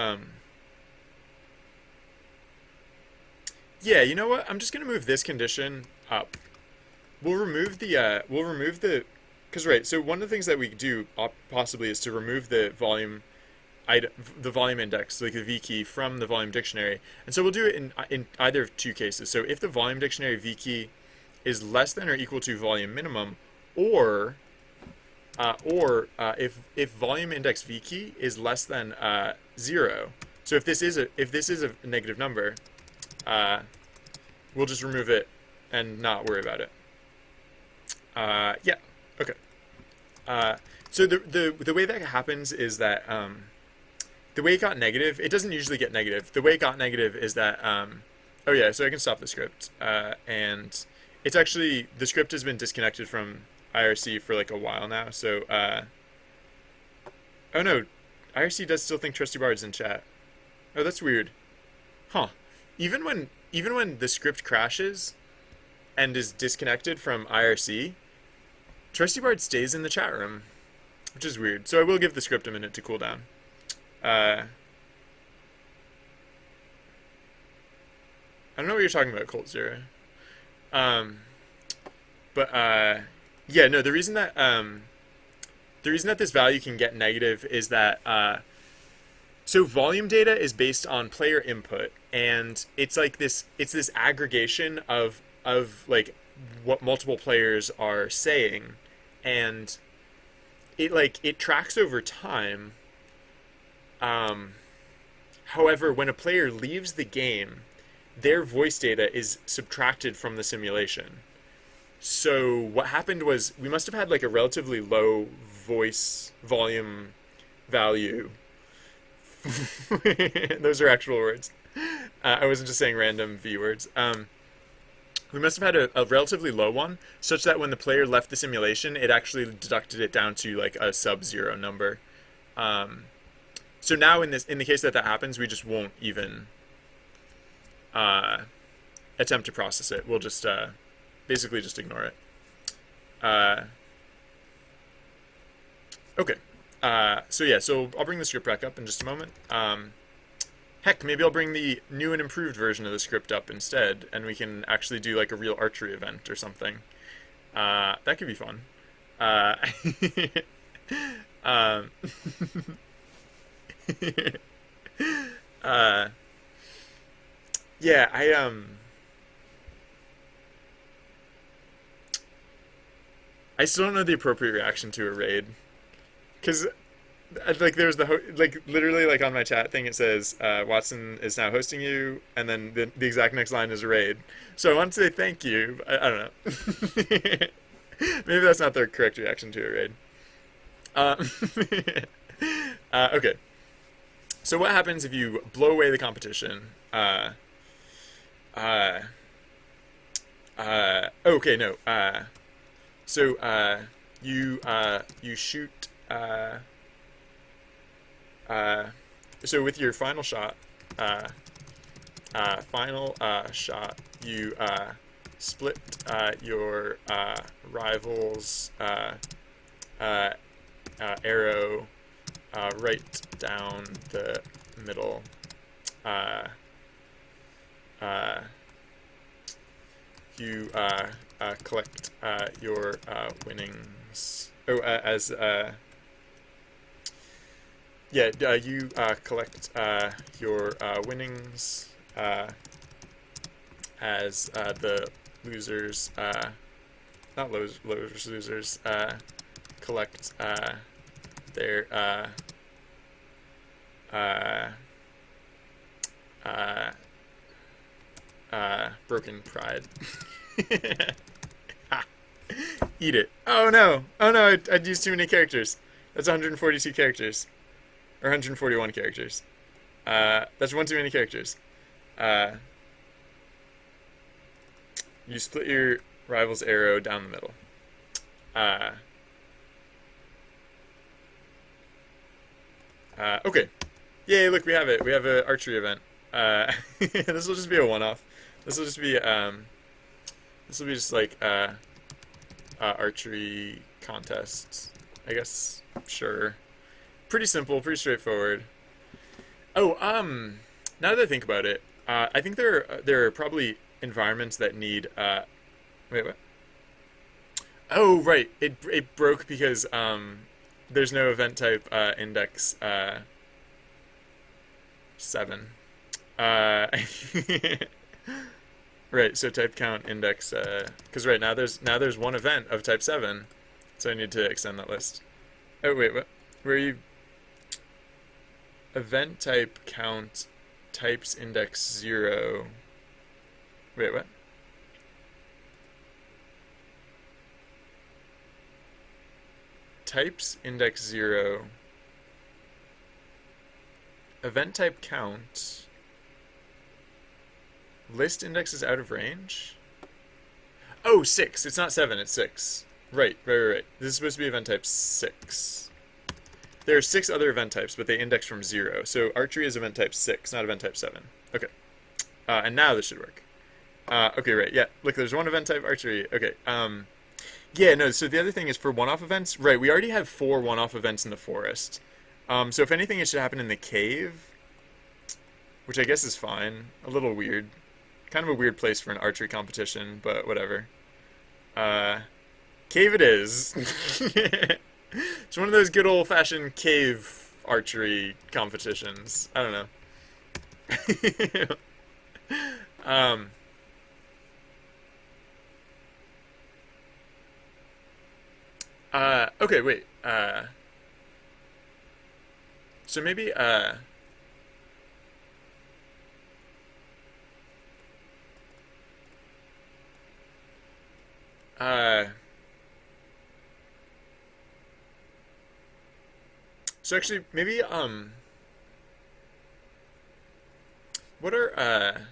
yeah, you know what? I'm just gonna move this condition up. We'll remove the because right. So one of the things that we do possibly is to remove the volume index, like the V key, from the volume dictionary. And so we'll do it in either of two cases. So if the volume dictionary V key is less than or equal to volume minimum, or if volume index V key is less than 0. So if this is a negative number, we'll just remove it and not worry about it. Yeah. Okay. So the way that happens is that the way it got negative, it doesn't usually get negative. The way it got negative is that Oh yeah, so I can stop the script, and it's actually the script has been disconnected from IRC for like a while now. So oh no, IRC does still think Trusty Bard's in chat. Oh, that's weird, huh? Even when the script crashes and is disconnected from IRC, Trusty Bard stays in the chat room, which is weird. So I will give the script a minute to cool down. I don't know what you're talking about, Colt Zero. Um, but yeah, no. The reason that this value can get negative is that so volume data is based on player input, and it's like this. It's this aggregation of like what multiple players are saying, and it tracks over time. However, when a player leaves the game, their voice data is subtracted from the simulation. So what happened was we must have had like a relatively low voice volume value. Those are actual words. I wasn't just saying random V words. We must have had a relatively low one, such that when the player left the simulation, it actually deducted it down to like a sub-zero number. So now in the case that happens, we just won't even attempt to process it. We'll just basically just ignore it. Okay. So yeah, so I'll bring the script back up in just a moment. Heck, maybe I'll bring the new and improved version of the script up instead, and we can actually do like a real archery event or something. That could be fun. Um, yeah, I still don't know the appropriate reaction to a raid, because like there's like literally like on my chat thing it says Watson is now hosting you, and then the exact next line is a raid. So I want to say thank you. I don't know. Maybe that's not the correct reaction to a raid. Okay. So what happens if you blow away the competition? Okay, no. So you shoot. So with your final shot, you split your rival's arrow right down the middle. You collect your winnings. Oh, as yeah, you collect your winnings as the losers, not losers, collect their broken pride. Ha. Eat it. Oh no! Oh no! I'd used too many characters. That's 142 characters, or 141 characters. That's one too many characters. You split your rival's arrow down the middle. Okay. Yay! Look, we have it. We have an archery event. This will just be a one-off. This will just be just like archery contest, I guess. Sure. Pretty simple, pretty straightforward. Oh, now that I think about it, I think there are probably environments that need wait, what? Oh, right. It broke because there's no event type index 7. Right, so type count index because right now there's one event of type 7, so I need to extend that list. Oh wait, what? Where are you? Event type count types index 0. Wait, what? Types index 0. Event type count. List index is out of range? Oh, 6. It's not 7, it's 6. Right. This is supposed to be event type 6. There are 6 other event types, but they index from 0. So archery is event type 6, not event type 7. Okay. And now this should work. Okay, right. Yeah, look, there's one event type archery. Okay. Yeah, no, so the other thing is for one-off events, right, we already have 4 one-off events in the forest. So if anything, it should happen in the cave, which I guess is fine. A little weird. Kind of a weird place for an archery competition, but whatever. Cave it is. It's one of those good old-fashioned cave archery competitions. I don't know. um, okay, wait. So maybe, uh, so actually, maybe, what are,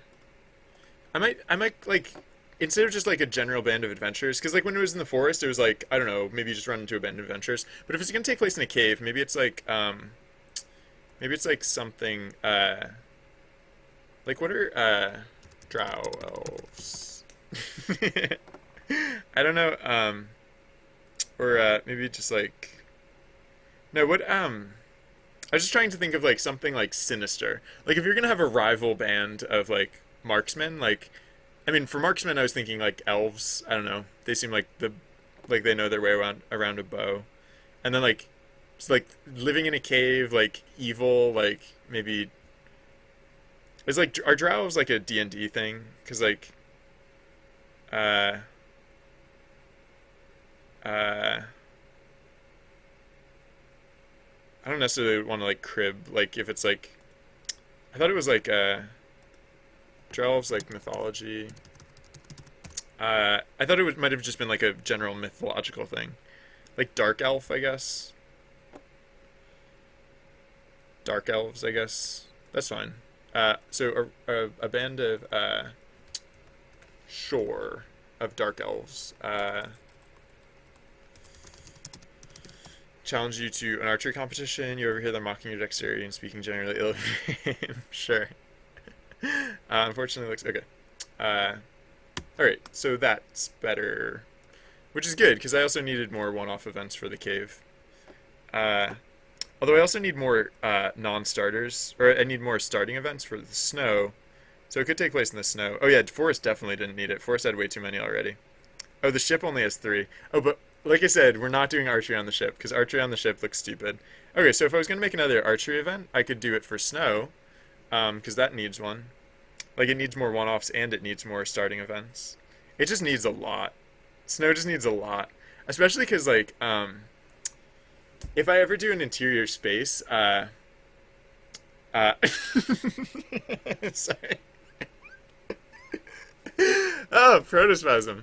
I might, like, instead of just, like, a general band of adventures, because, like, when it was in the forest, it was, like, I don't know, maybe you just run into a band of adventures, but if it's gonna take place in a cave, maybe it's, like, something, like, what are, drow elves? I don't know, or, maybe just, like, no, what, I was just trying to think of, like, something, like, sinister. Like, if you're gonna have a rival band of, like, marksmen, like, I mean, for marksmen, I was thinking, like, elves. I don't know. They seem like they know their way around a bow. And then, like, it's, like, living in a cave, like, evil, like, maybe, is, like, are drows, like, a D&D thing? Because, like, uh, uh, I don't necessarily want to, like, crib, like, if it's, like, I thought it was, like, drow elves, like, mythology. I thought it might have just been, like, a general mythological thing. Like, dark elf, I guess. Dark elves, I guess. That's fine. So a band of, sure, of dark elves, challenge you to an archery competition. You overhear them mocking your dexterity and speaking generally ill of your game. Sure. Unfortunately, looks okay. All right, so that's better, which is good because I also needed more one-off events for the cave. Uh, Although I also need more non-starters, or I need more starting events for the snow. So it could take place in the snow. Oh yeah, Forest definitely didn't need it. Forest had way too many already. Oh, the ship only has 3. Oh, but like I said, we're not doing archery on the ship because archery on the ship looks stupid. Okay, so if I was gonna make another archery event, I could do it for snow, because that needs one. Like it needs more one-offs and it needs more starting events. It just needs a lot. Snow just needs a lot, especially because like if I ever do an interior space, sorry. Oh, protospasm.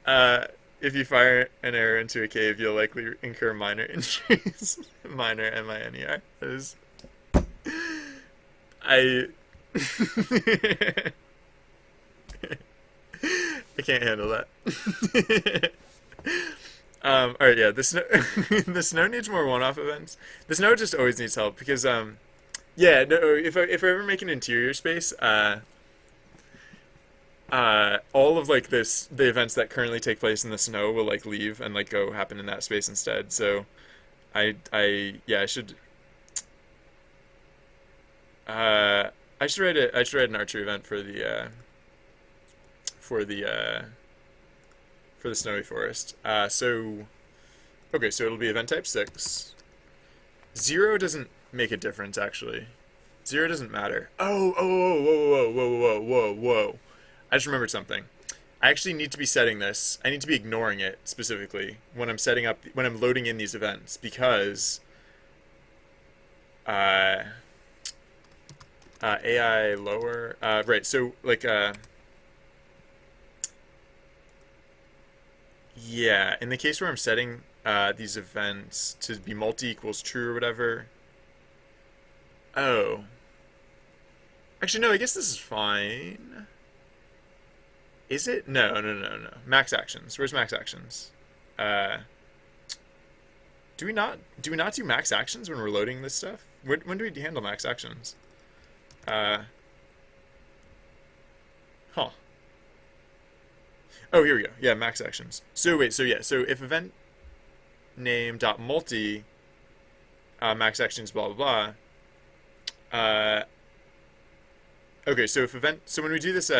uh, if you fire an arrow into a cave, you'll likely incur minor injuries. Minor, M-I-N-E-R. That is. I. I can't handle that. All right, yeah. The snow, the snow needs more one-off events. The snow just always needs help because, yeah. No, if I ever make an interior space, all of like the events that currently take place in the snow will like leave and like go happen in that space instead. So, yeah, uh, I should write an archery event for the, for the snowy forest. Okay, so it'll be event type 6. 0 doesn't make a difference, actually. 0 doesn't matter. Whoa. I just remembered something. I actually need to be setting this. I need to be ignoring it, specifically, when when I'm loading in these events, because, uh, AI lower, right, so, like, yeah, in the case where I'm setting these events to be multi equals true or whatever. Oh, Actually, no, I guess this is fine. Is it? No, no, no, no. Max actions. Where's max actions? Uh, do we not do max actions when we're loading this stuff? When do we handle max actions? Uh, huh. Oh, here we go. Yeah, max actions. So wait, so yeah, so if event name dot multi max actions blah blah blah. Okay, so if event, so when we do this,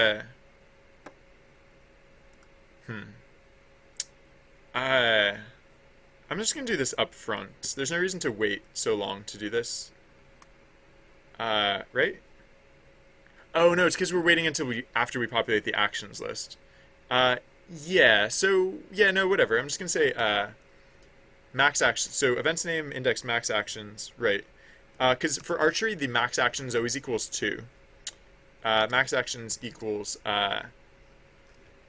hmm, uh, I'm just gonna do this up front. There's no reason to wait so long to do this. Right? Oh no, it's because we're waiting until we after we populate the actions list. Uh, yeah. So yeah, no, whatever. I'm just gonna say max actions. So events name index max actions, right? Because for archery, the max actions always equals 2. Max actions equals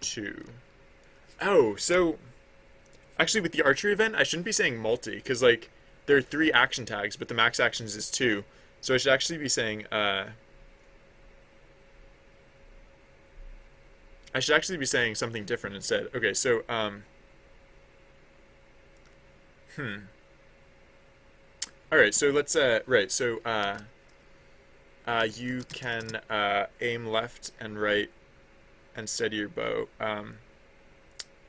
2. Oh, so actually with the archery event, I shouldn't be saying multi because like there are 3 action tags, but the max actions is 2. So I should actually be saying I should actually be saying something different instead. Okay, so hmm. All right, so let's right. So you can aim left and right and steady your bow.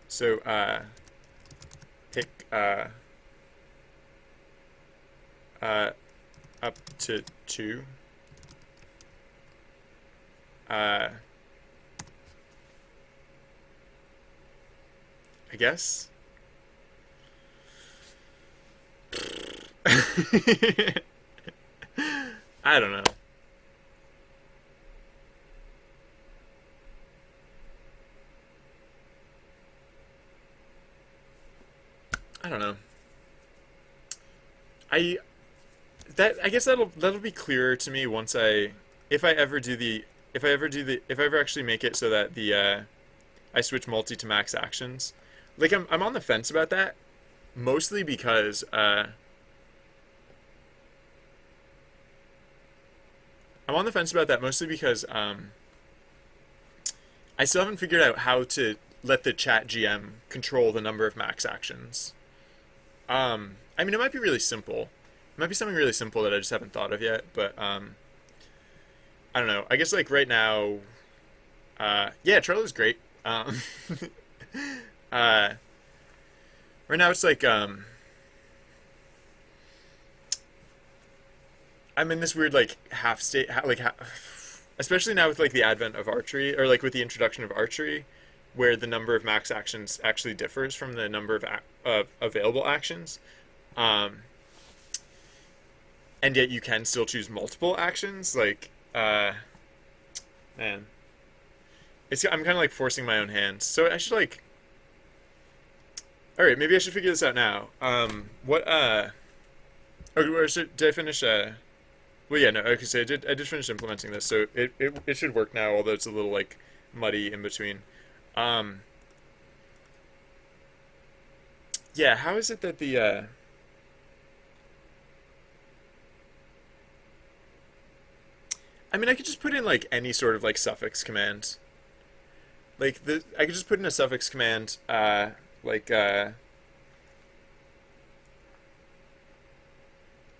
So pick uh, up to 2. I guess. I don't know. I don't know. I I guess that'll be clearer to me once I if I ever do the if I ever actually make it so that the I switch multi to max actions. Like I'm on the fence about that mostly because I'm on the fence about that mostly because I still haven't figured out how to let the chat GM control the number of max actions. I mean, it might be really simple. It might be something really simple that I just haven't thought of yet, but I don't know. I guess like right now, yeah, Trello's great. Uh, right now it's like I'm in this weird like half state, especially now with like the advent of archery or like with the introduction of archery, where the number of max actions actually differs from the number of available actions. Um, and yet you can still choose multiple actions. Like, man, I'm kind of like forcing my own hands. So I should like, all right, maybe I should figure this out now. What, or did I finish? Well, yeah, no, okay, so I did finish implementing this, so it should work now, although it's a little like muddy in between. Um, yeah, how is it that the I mean, I could just put in like any sort of like suffix command. I could just put in a suffix command, like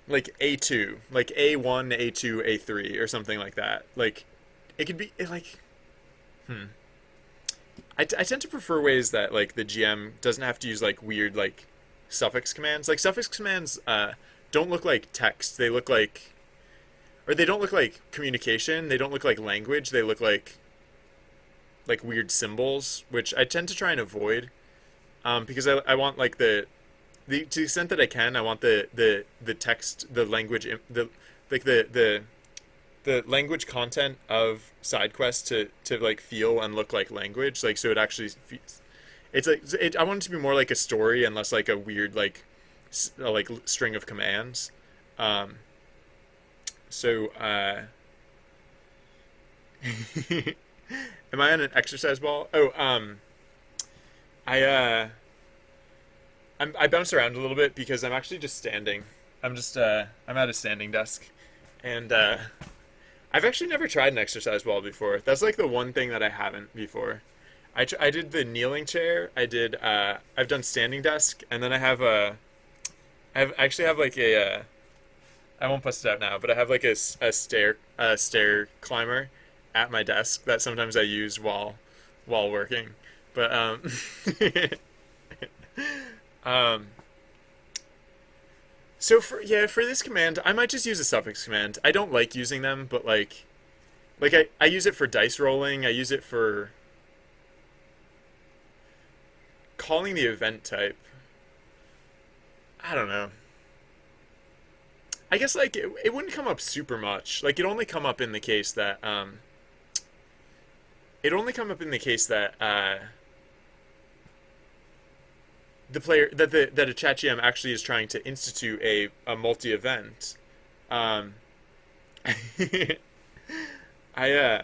like A2, like A1, A2, A3, or something like that. Like, it could be like, hmm. I tend to prefer ways that like the GM doesn't have to use like weird like suffix commands. Like suffix commands don't look like text. They look like, or they don't look like communication. They don't look like language. They look like weird symbols, which I tend to try and avoid. Because I want like the to the extent that I can, I want the text, the language, the like the language content of side quests to like feel and look like language, like so it actually it's like I want it to be more like a story and less like a weird like string of commands. Um, so am I on an exercise ball? Oh, I I bounce around a little bit because I'm actually just standing. I'm at a standing desk, and I've actually never tried an exercise ball before. That's like the one thing that I haven't before. I did the kneeling chair. I've done standing desk, and then I actually have like I won't bust it out now, but I have like a stair climber at my desk that sometimes I use while working. But um, so for this command, I might just use a suffix command. I don't like using them, but I use it for dice rolling. I use it for calling the event type. I don't know. I guess like it wouldn't come up super much. Like it only come up in the case that the player that a chat GM actually is trying to institute a multi event. Um, I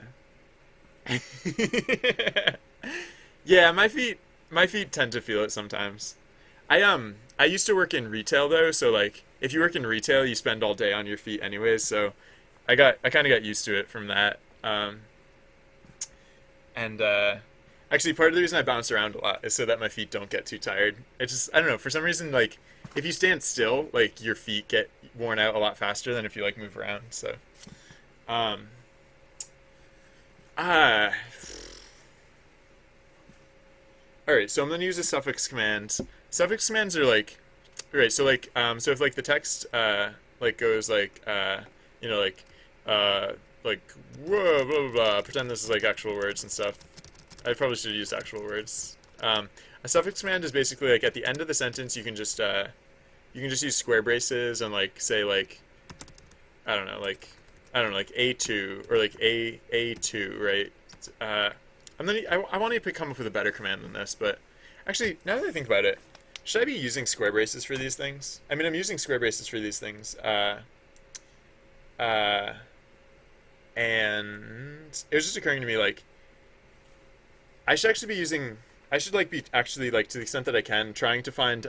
yeah, my feet tend to feel it sometimes. I used to work in retail though, so like if you work in retail, you spend all day on your feet anyways, so I kind of got used to it from that. And actually part of the reason I bounce around a lot is so that my feet don't get too tired. I don't know, for some reason like if you stand still, like your feet get worn out a lot faster than if you like move around. So um ah all right, so I'm going to use a suffix command. Suffix commands are like, right, so like, so if like the text, like goes you know, uh, like, whoa, blah, blah, blah, pretend this is like actual words and stuff. I probably should have used actual words. A suffix command is basically like at the end of the sentence, you can just use square braces and like say like, I don't know, like A2 or like A2, right? Uh, I want to come up with a better command than this, but actually, now that I think about it, should I be using square braces for these things? I mean, I'm using square braces for these things, uh, and it was just occurring to me like I should actually be using, I should like be actually like to the extent that I can trying to find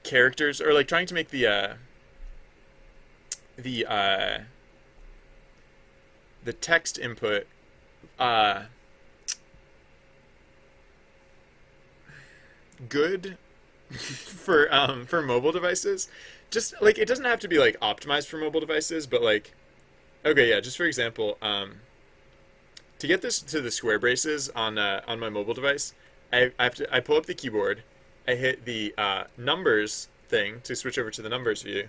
characters or like trying to make the uh, the text input uh, good for mobile devices. Just like it doesn't have to be like optimized for mobile devices, but like okay, yeah, just for example, to get this to the square braces on my mobile device, I pull up the keyboard, I hit the numbers thing to switch over to the numbers view,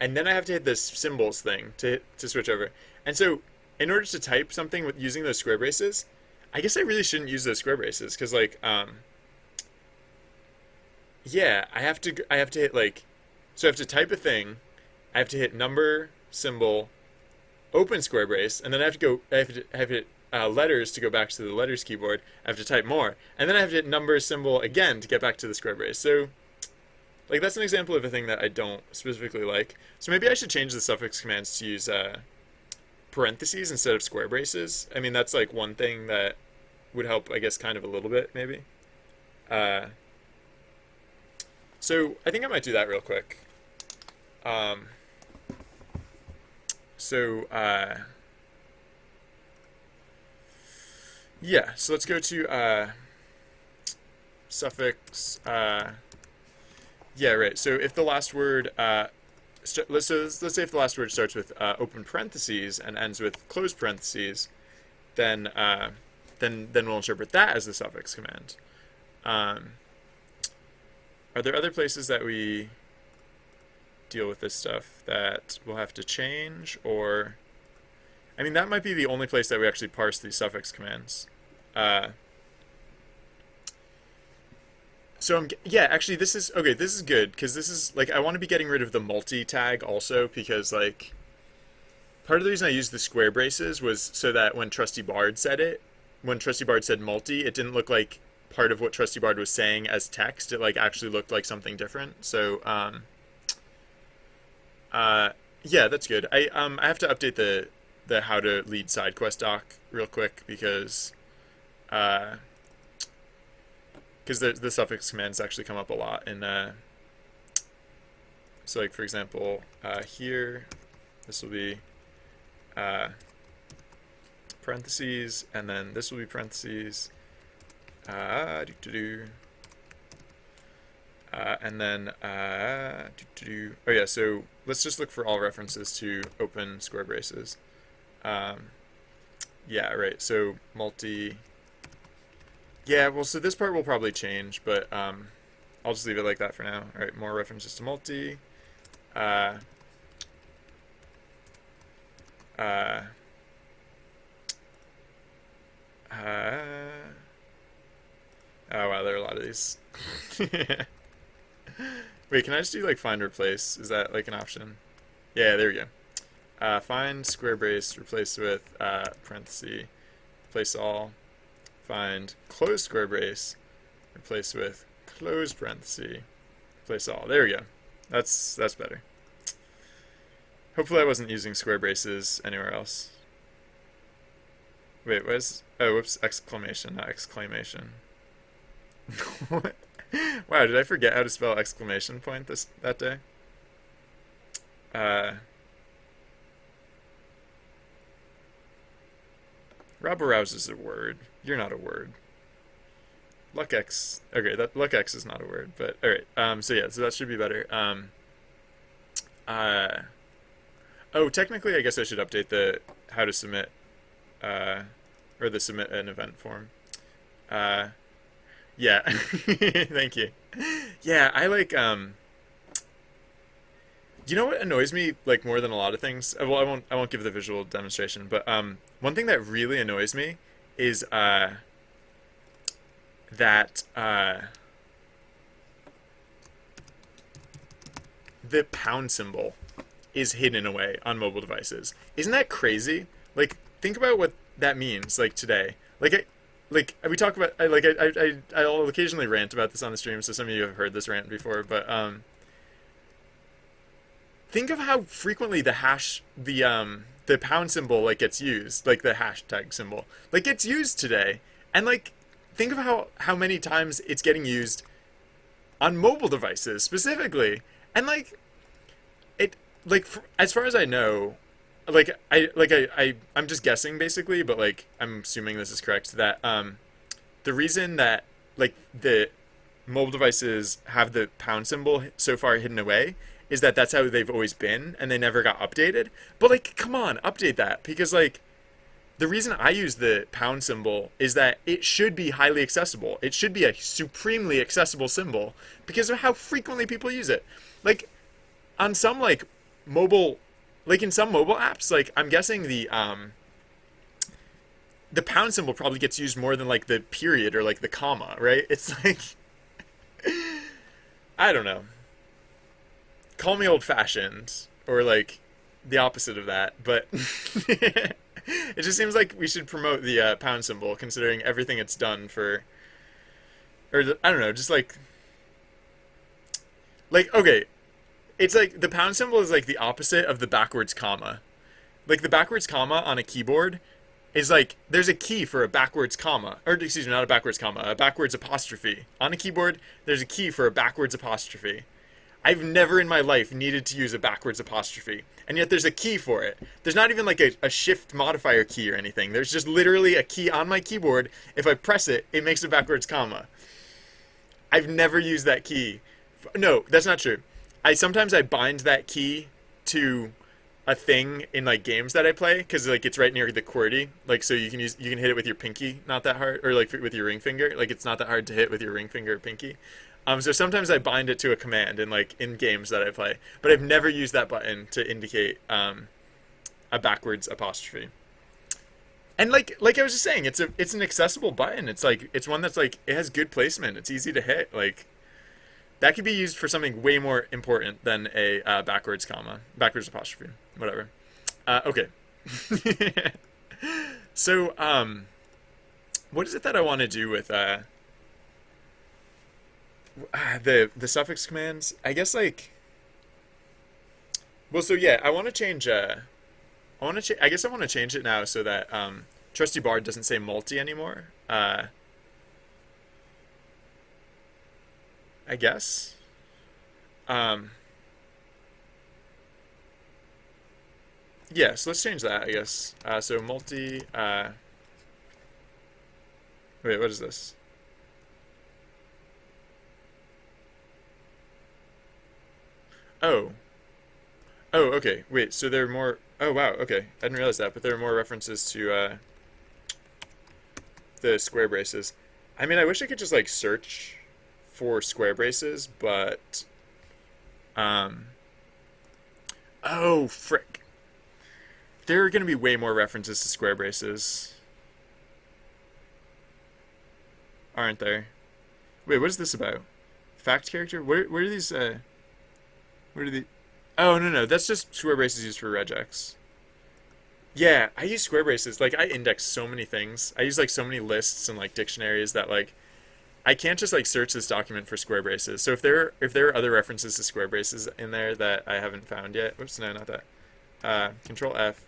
and then I have to hit this symbols thing to switch over. And so in order to type something with using those square braces, I guess I really shouldn't use those square braces because like yeah, I have to hit like so I have to type a thing, I have to hit number symbol open square brace, and then I have to hit letters to go back to the letters keyboard. I have to type more, and then I have to hit number symbol again to get back to the square brace. So like that's an example of a thing that I don't specifically like. So maybe I should change the suffix commands to use parentheses instead of square braces. I mean that's like one thing that would help, I guess, kind of a little bit maybe. Uh, so I think I might do that real quick. Um, so yeah, so let's go to suffix. Yeah, right. So if the last word let's say if the last word starts with open parentheses and ends with closed parentheses, then then we'll interpret that as the suffix command. Um, are there other places that we deal with this stuff that we'll have to change, or I mean that might be the only place that we actually parse these suffix commands. Uh, yeah, actually this is okay. This is good because this is like I want to be getting rid of the multi tag also because like part of the reason I used the square braces was so that when Trusty Bard said it, when Trusty Bard said multi, it didn't look like part of what Trusty Bard was saying as text. It like actually looked like something different. So yeah, that's good. I have to update the how to lead side quest doc real quick because the suffix commands actually come up a lot in so like for example here this will be uh, parentheses, and then this will be parentheses, do do do, and then do do do. Oh yeah, so let's just look for all references to open square braces. Yeah, right. So multi. Yeah, well, so this part will probably change, but I'll just leave it like that for now. All right, more references to multi. Uh, uh, oh wow, there are a lot of these. Wait, can I just do like find replace? Is that like an option? Yeah, there we go. Find square brace, replace with parenthesis, replace all. Find close square brace, replace with close parenthesis, replace all. There we go. That's better. Hopefully I wasn't using square braces anywhere else. Wait, oh, whoops, exclamation, not exclamation. Wow, did I forget how to spell exclamation point that day? Rabble-rouse is a word. You're not a word. Luck-X. Okay, that Luck-X is not a word, but alright. So yeah, so that should be better. Uh, oh, technically I guess I should update the how to submit, or the submit an event form. Yeah. Thank you. Yeah, I like, you know what annoys me like more than a lot of things? Well, I won't give the visual demonstration, but one thing that really annoys me is that the pound symbol is hidden away on mobile devices. Isn't that crazy? Like, think about what that means. Like today, like we talk about. I'll occasionally rant about this on the stream, so some of you have heard this rant before. But think of how frequently the pound symbol like gets used, like the hashtag symbol, like gets used today, and like think of how many times it's getting used on mobile devices specifically, and like it as far as I know, I'm just guessing basically, but like I'm assuming this is correct that the reason that like the mobile devices have the pound symbol so far hidden away is that that's how they've always been and they never got updated. But like, come on, update that, because like the reason I use the pound symbol is that it should be highly accessible. It should be a supremely accessible symbol because of how frequently people use it. Like on some like mobile, like in some mobile apps, like I'm guessing the pound symbol probably gets used more than like the period or like the comma, right? It's like I don't know. Call me old fashioned or like the opposite of that, but it just seems like we should promote the pound symbol considering everything it's done for, or I don't know, just like okay, it's like the pound symbol is like the opposite of the backwards comma. Like the backwards comma on a keyboard is like there's a key for a backwards comma, or excuse me, not a backwards comma, a backwards apostrophe. On a keyboard, there's a key for a backwards apostrophe. I've never in my life needed to use a backwards apostrophe, and yet there's a key for it. There's not even like a shift modifier key or anything. There's just literally a key on my keyboard. If I press it, it makes a backwards comma. I've never used that key. No, that's not true. Sometimes I bind that key to a thing in like games that I play because like it's right near the QWERTY, like so you can hit it with your pinky, not that hard, or like with your ring finger, like it's not that hard to hit with your ring finger or pinky. So sometimes I bind it to a command in games that I play, but I've never used that button to indicate a backwards apostrophe. And like I was just saying, it's an accessible button. It's like it's one that's like it has good placement. It's easy to hit. Like that could be used for something way more important than a backwards comma, backwards apostrophe, whatever. Okay. So what is it that I want to do with the suffix commands? I guess like well, so yeah, I want to change. I guess I want to change it now so that Trusty Bard doesn't say multi anymore. I guess. Um, Yeah, so let's change that, I guess. So multi, wait, what is this? Oh, oh, okay. Wait, so there are more. Oh, wow. Okay, I didn't realize that, but there are more references to the square braces. I mean, I wish I could just like search for square braces, but um. Oh, frick. There are going to be way more references to square braces, aren't there? Wait, what is this about? Fact character? Where are these? Where are the? Oh no no, that's just square braces used for regex. Yeah, I use square braces. Like I index so many things. I use like so many lists and like dictionaries that like I can't just like search this document for square braces. So if there are other references to square braces in there that I haven't found yet, whoops, no, not that. Control F.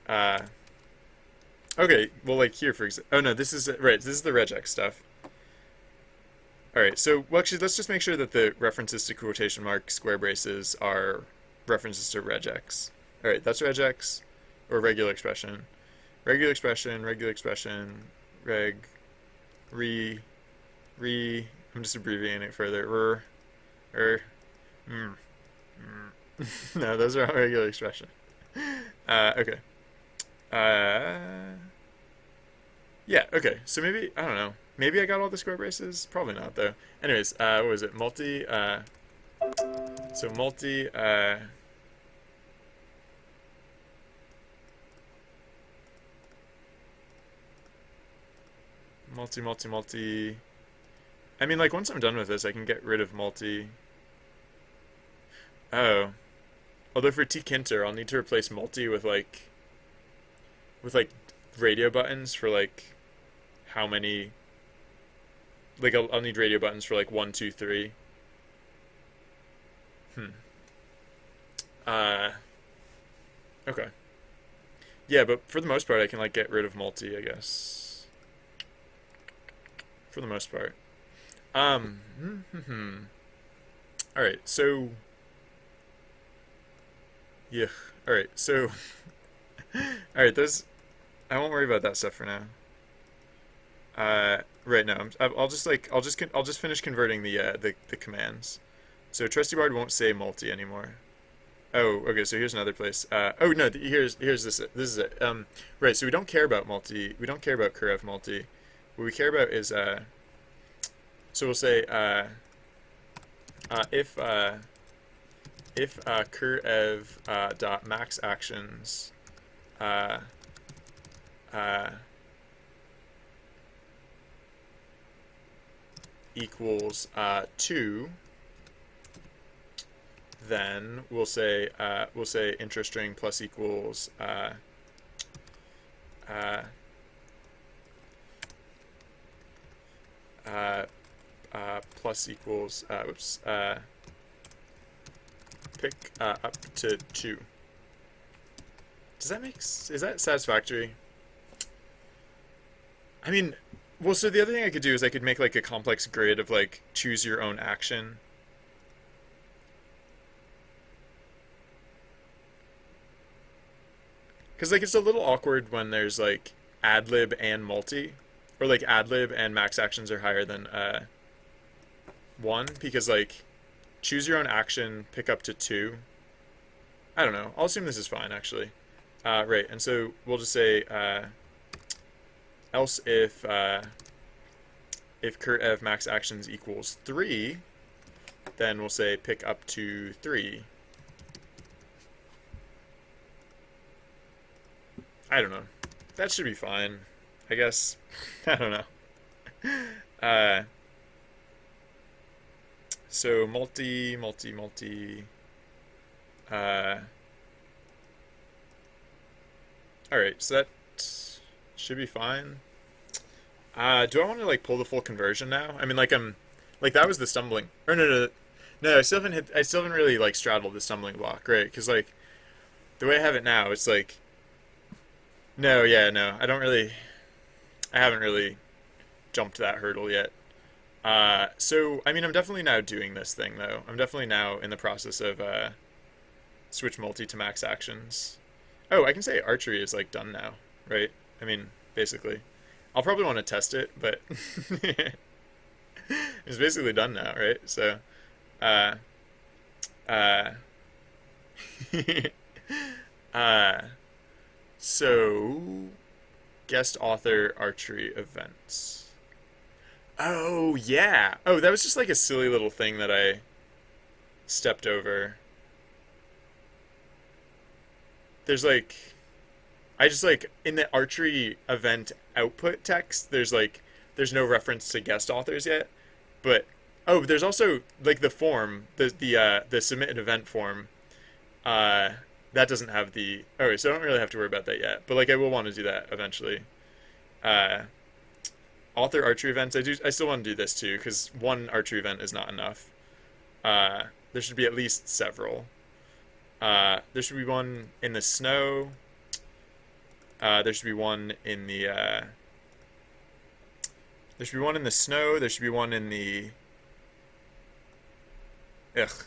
Uh, okay, well like here for example. Oh no, this is right. This is the regex stuff. All right, so well actually let's just make sure that the references to quotation mark square braces are references to regex. All right, that's regex or regular expression. Regular expression, reg, re, I'm just abbreviating it further. Er, mm, no, those are all regular expression. Okay. Uh, yeah, okay. So maybe, I don't know. Maybe I got all the square braces? Probably not, though. Anyways, what was it? So multi, multi. I mean, like, once I'm done with this, I can get rid of multi. Oh. Although for tkinter, I'll need to replace multi with like radio buttons for like how many like I'll need radio buttons for like one, two, three. Hmm. Uh okay. Yeah, but for the most part I can like get rid of multi, I guess. For the most part. Alright, so yeah. Alright, so alright, those I won't worry about that stuff for now. Right now, I'll just finish converting the commands. So trusty bard won't say multi anymore. Oh, okay. So here's another place. Oh no, here's this. This is it. Right. So we don't care about multi. We don't care about curve multi. What we care about is so we'll say if curve dot max actions uh, uh, equals 2, then we'll say intrastring plus equals uh, uh, plus equals pick up to 2. Is that satisfactory? I mean, well, so the other thing I could do is I could make like a complex grid of like choose your own action. Because like it's a little awkward when there's like adlib and multi, or like adlib and max actions are higher than 1, because like choose your own action, pick up to 2. I don't know. I'll assume this is fine actually. Right, and so we'll just say else if curt of max actions equals 3, then we'll say pick up to 3. I don't know. That should be fine, I guess. I don't know. Uh, so multi. Uh, all right, so that should be fine. Do I want to like pull the full conversion now? I mean, like like that was the stumbling. Or no. I still haven't really like straddled the stumbling block, right? Because like the way I have it now, it's like no, yeah, no. I haven't really jumped that hurdle yet. So I mean, I'm definitely now doing this thing though. I'm definitely now in the process of switch multi to max actions. Oh, I can say archery is like done now, right? I mean, basically. I'll probably want to test it, but it's basically done now, right? So, uh, uh, uh, so guest author archery events. Oh yeah. Oh, that was just like a silly little thing that I stepped over. There's like I just like in the archery event output text, there's no reference to guest authors yet. But oh, there's also like the form, the submit an event form. Uh that doesn't have the okay, so I don't really have to worry about that yet. But like I will want to do that eventually. Uh Author archery events, I still want to do this too, because one archery event is not enough. There should be at least several. There should be one in the snow. There should be one in the there should be one in the snow. There should be one in the ugh.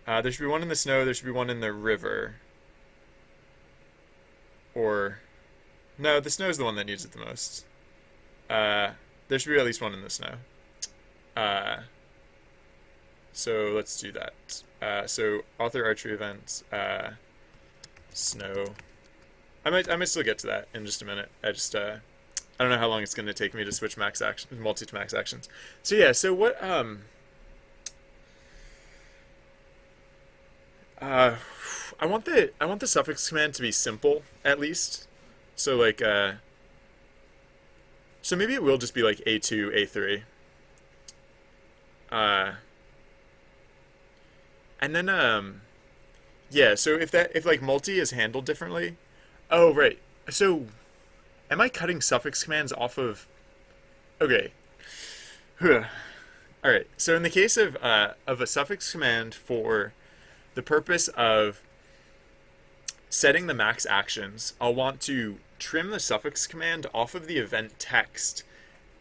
There should be one in the snow. There should be one in the river. Or no, the snow is the one that needs it the most. There should be at least one in the snow. Uh, so let's do that. So author archery events, snow. I might still get to that in just a minute. I don't know how long it's going to take me to switch max action, multi to max actions. So yeah, so what, I want the suffix command to be simple, at least. So like, so maybe it will just be like A2, A3. And then, yeah, so if like multi is handled differently, oh, right. So am I cutting suffix commands off of, okay. All right. So in the case of a suffix command for the purpose of setting the max actions, I'll want to trim the suffix command off of the event text,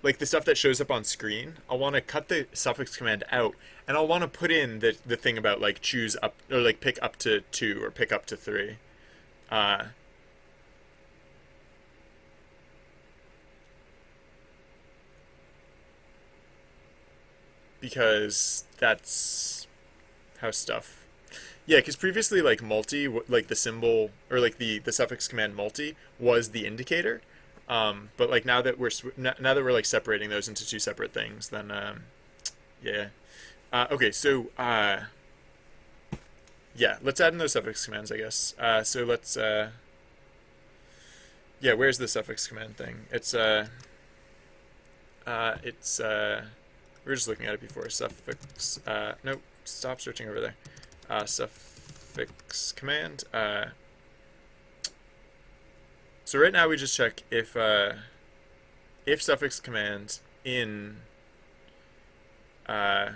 like the stuff that shows up on screen. I'll want to cut the suffix command out, and I'll want to put in the thing about like choose up or like pick up to 2 or pick up to 3. Because that's how stuff. Yeah, because previously, like multi, like the symbol or like the suffix command multi was the indicator, but like now that we're like separating those into two separate things, then yeah. Okay, so yeah, let's add in those suffix commands, I guess. So let's yeah, where's the suffix command thing? It's we were just looking at it before. Suffix. Nope. Stop searching over there. Suffix command. So right now we just check if suffix command in if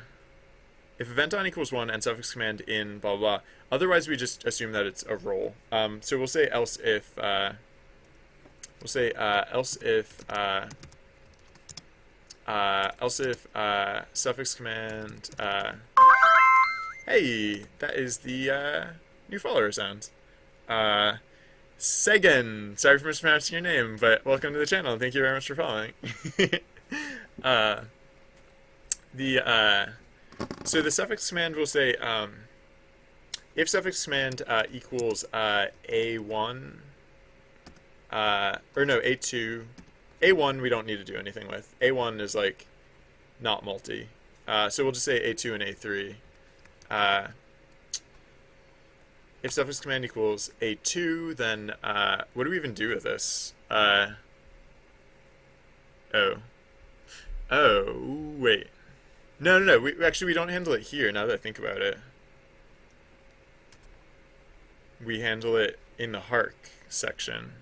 event on equals 1 and suffix command in blah blah blah. Otherwise we just assume that it's a role. So we'll say else if suffix command hey, that is the new follower sound. Segan, sorry for mispronouncing your name, but welcome to the channel and thank you very much for following. So the suffix command will say if suffix command equals A1 or no, A2. A1 we don't need to do anything with. A1 is like not multi. So we'll just say A2 and A3. If suffix command equals A2, then what do we even do with this? Oh, wait. No. We don't handle it here now that I think about it. We handle it in the hark section.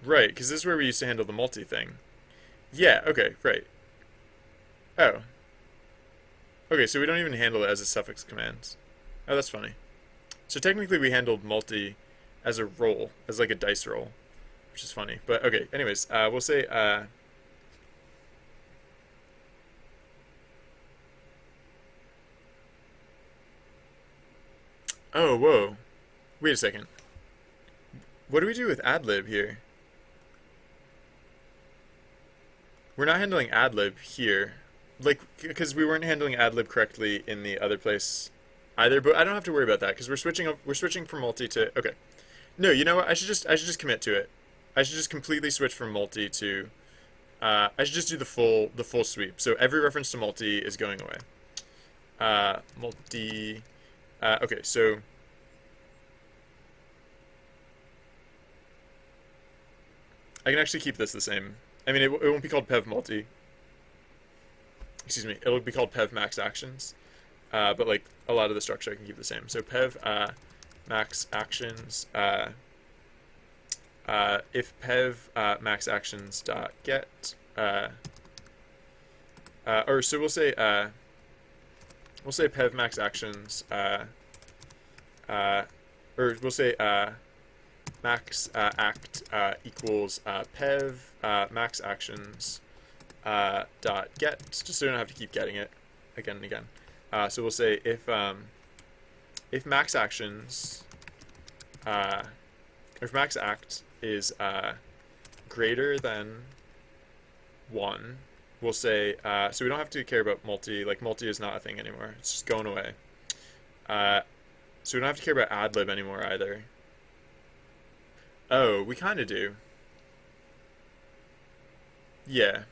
Right, because this is where we used to handle the multi thing. Yeah, okay, right. Oh. Okay, so we don't even handle it as a suffix command. Oh, that's funny. So technically we handled multi as a roll, as like a dice roll, which is funny. But okay, anyways, we'll say Oh, whoa. Wait a second. What do we do with adlib here? We're not handling adlib here. Like, because we weren't handling adlib correctly in the other place either, but I don't have to worry about that because we're switching from multi to okay. No, you know what? I should just commit to it. I should just completely switch from multi to I should just do the full sweep. So every reference to multi is going away. Multi okay, so I can actually keep this the same. I mean, it won't be called pev multi. Excuse me. It'll be called pev max actions. But like a lot of the structure I can keep the same. So pev max actions. If pev max actions dot get or so we'll say pev max actions or we'll say max act equals pev max actions dot get, just so we don't have to keep getting it again and again. So we'll say if max actions if max act is greater than 1, we'll say so we don't have to care about multi. Like multi is not a thing anymore. It's just going away. So we don't have to care about adlib anymore either. Oh, we kind of do. Yeah.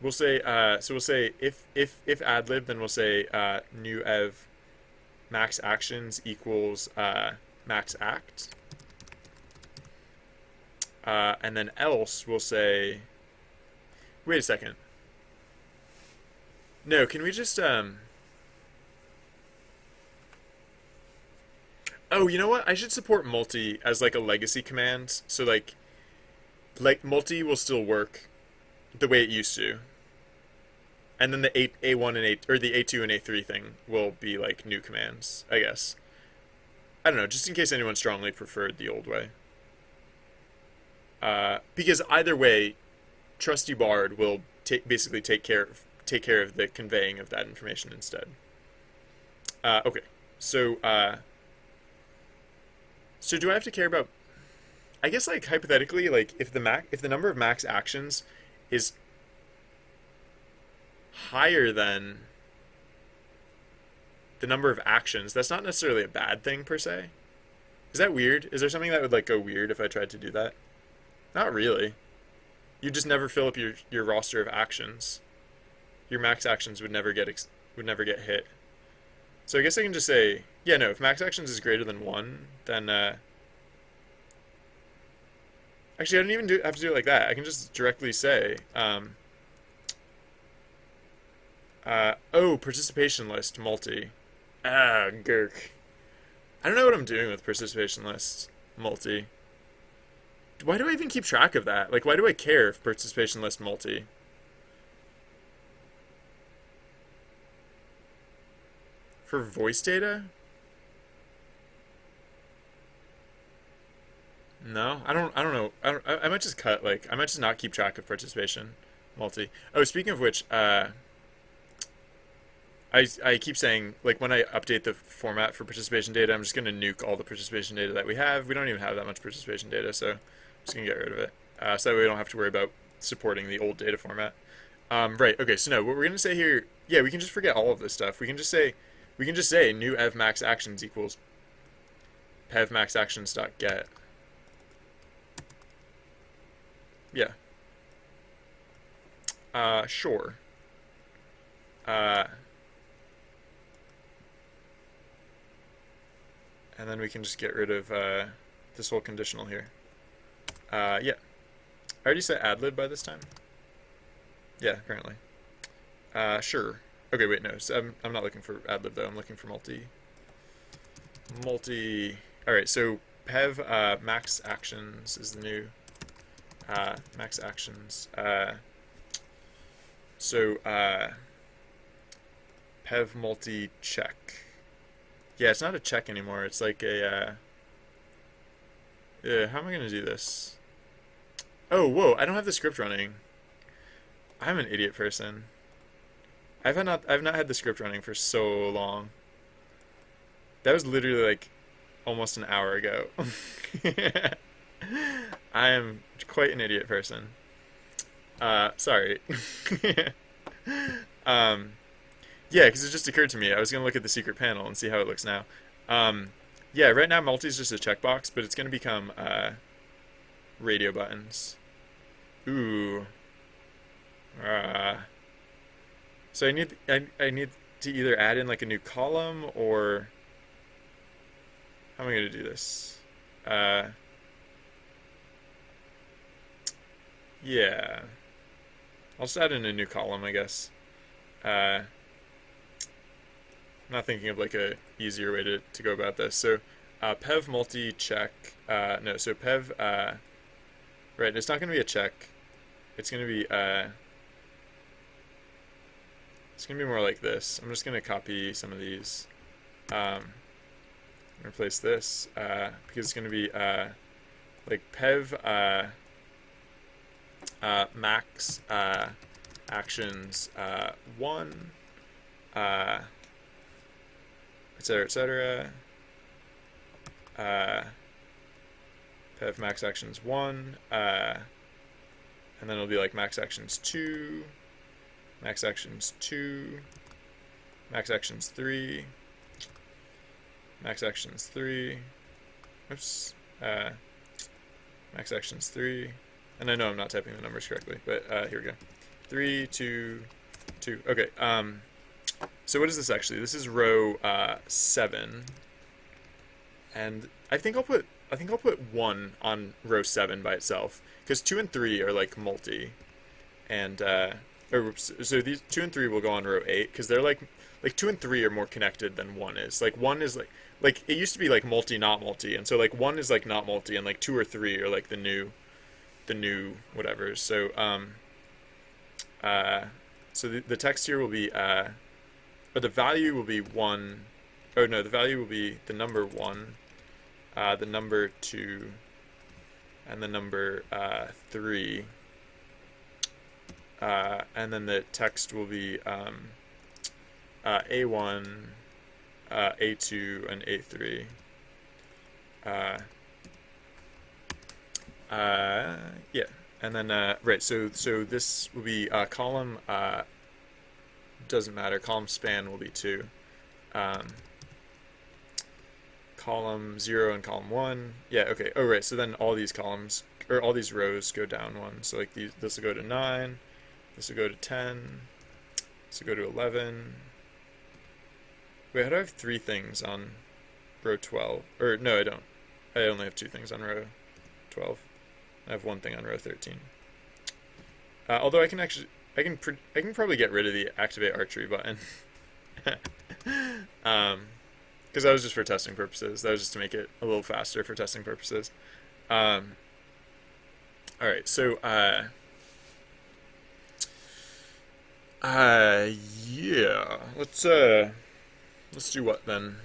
We'll say so we'll say if adlib, then we'll say new ev max actions equals max act. And then else we'll say wait a second. No, can we just oh, you know what? I should support multi as like a legacy command. So like multi will still work the way it used to. And then the A1 and A or the A2 and A3 thing will be like new commands, I guess. I don't know, just in case anyone strongly preferred the old way. Because either way, Trusty Bard will basically take care of the conveying of that information instead. Okay, so so do I have to care about? I guess like hypothetically, like if the number of max actions is higher than the number of actions, that's not necessarily a bad thing per se. Is that weird? Is there something that would like go weird if I tried to do that? Not really. You just never fill up your roster of actions. Your max actions would never get hit. So I guess I can just say, yeah, no, if max actions is greater than 1, then actually I don't even have to do it like that. I can just directly say oh, participation list multi. Gurk. I don't know what I'm doing with participation list multi. Why do I even keep track of that? Like, why do I care if participation list multi? For voice data? No, I don't know. I might just cut, like, I might just not keep track of participation multi. Oh, speaking of which, I keep saying, like, when I update the format for participation data, I'm just going to nuke all the participation data that we have. We don't even have that much participation data, so I'm just going to get rid of it. So that way we don't have to worry about supporting the old data format. Right, okay, so no, what we're going to say here, yeah, we can just forget all of this stuff. We can just say new ev max actions equals pev max actions dot get. Yeah. Sure. And then we can just get rid of this whole conditional here. Yeah. I already said adlib by this time. Yeah, apparently. Sure. Okay, wait, no. So I'm not looking for adlib though. I'm looking for multi. All right. So pev max actions is the new max actions. So pev multi check. Yeah, it's not a check anymore. It's like a yeah. How am I gonna do this? Oh, whoa! I don't have the script running. I'm an idiot person. I've not had the script running for so long. That was literally like almost an hour ago. I am quite an idiot person. Sorry. um, yeah, because it just occurred to me. I was gonna look at the secret panel and see how it looks now. Um, yeah, right now multi is just a checkbox, but it's gonna become radio buttons. Ooh. Uh, so I need to either add in like a new column or how am I gonna do this? Uh, yeah, I'll just add in a new column, I guess. I'm not thinking of like a easier way to go about this. So pev multi check. No, so pev. Right, it's not gonna be a check. It's gonna be it's gonna be more like this. I'm just gonna copy some of these. Replace this because it's gonna be like pev max actions 1, etc. etc. Pev max actions 1, and then it'll be like max actions 2, max actions 2, max actions 3, max actions 3, oops, max actions 3, and I know I'm not typing the numbers correctly, but here we go. 3, 2, 2. Okay. So what is this actually? This is row 7, and I think I'll put 1 on row 7 by itself because 2 and 3 are like multi, and so these 2 and 3 will go on row 8 because they're like 2 and 3 are more connected than 1 is. Like 1 is like it used to be like multi not multi, and so like 1 is like not multi, and like 2 or 3 are like the new whatever. So so the text here will be or the value will be 1. Oh no, the value will be the number 1, the number 2, and the number 3, and then the text will be A1, A2, and A3. Yeah, and then right. So this will be column. Doesn't matter. Column span will be 2. Column 0 and column 1. Yeah. Okay. Oh right. So then all these columns or all these rows go down 1. So like these, this will go to 9. This will go to 10. This will go to 11. Wait, how do I have 3 things on row 12? Or no, I don't. I only have 2 things on row 12. I have 1 thing on row 13. Although I can probably get rid of the activate archery button. Because that was just for testing purposes. That was just to make it a little faster for testing purposes. All right, so yeah, let's do what then?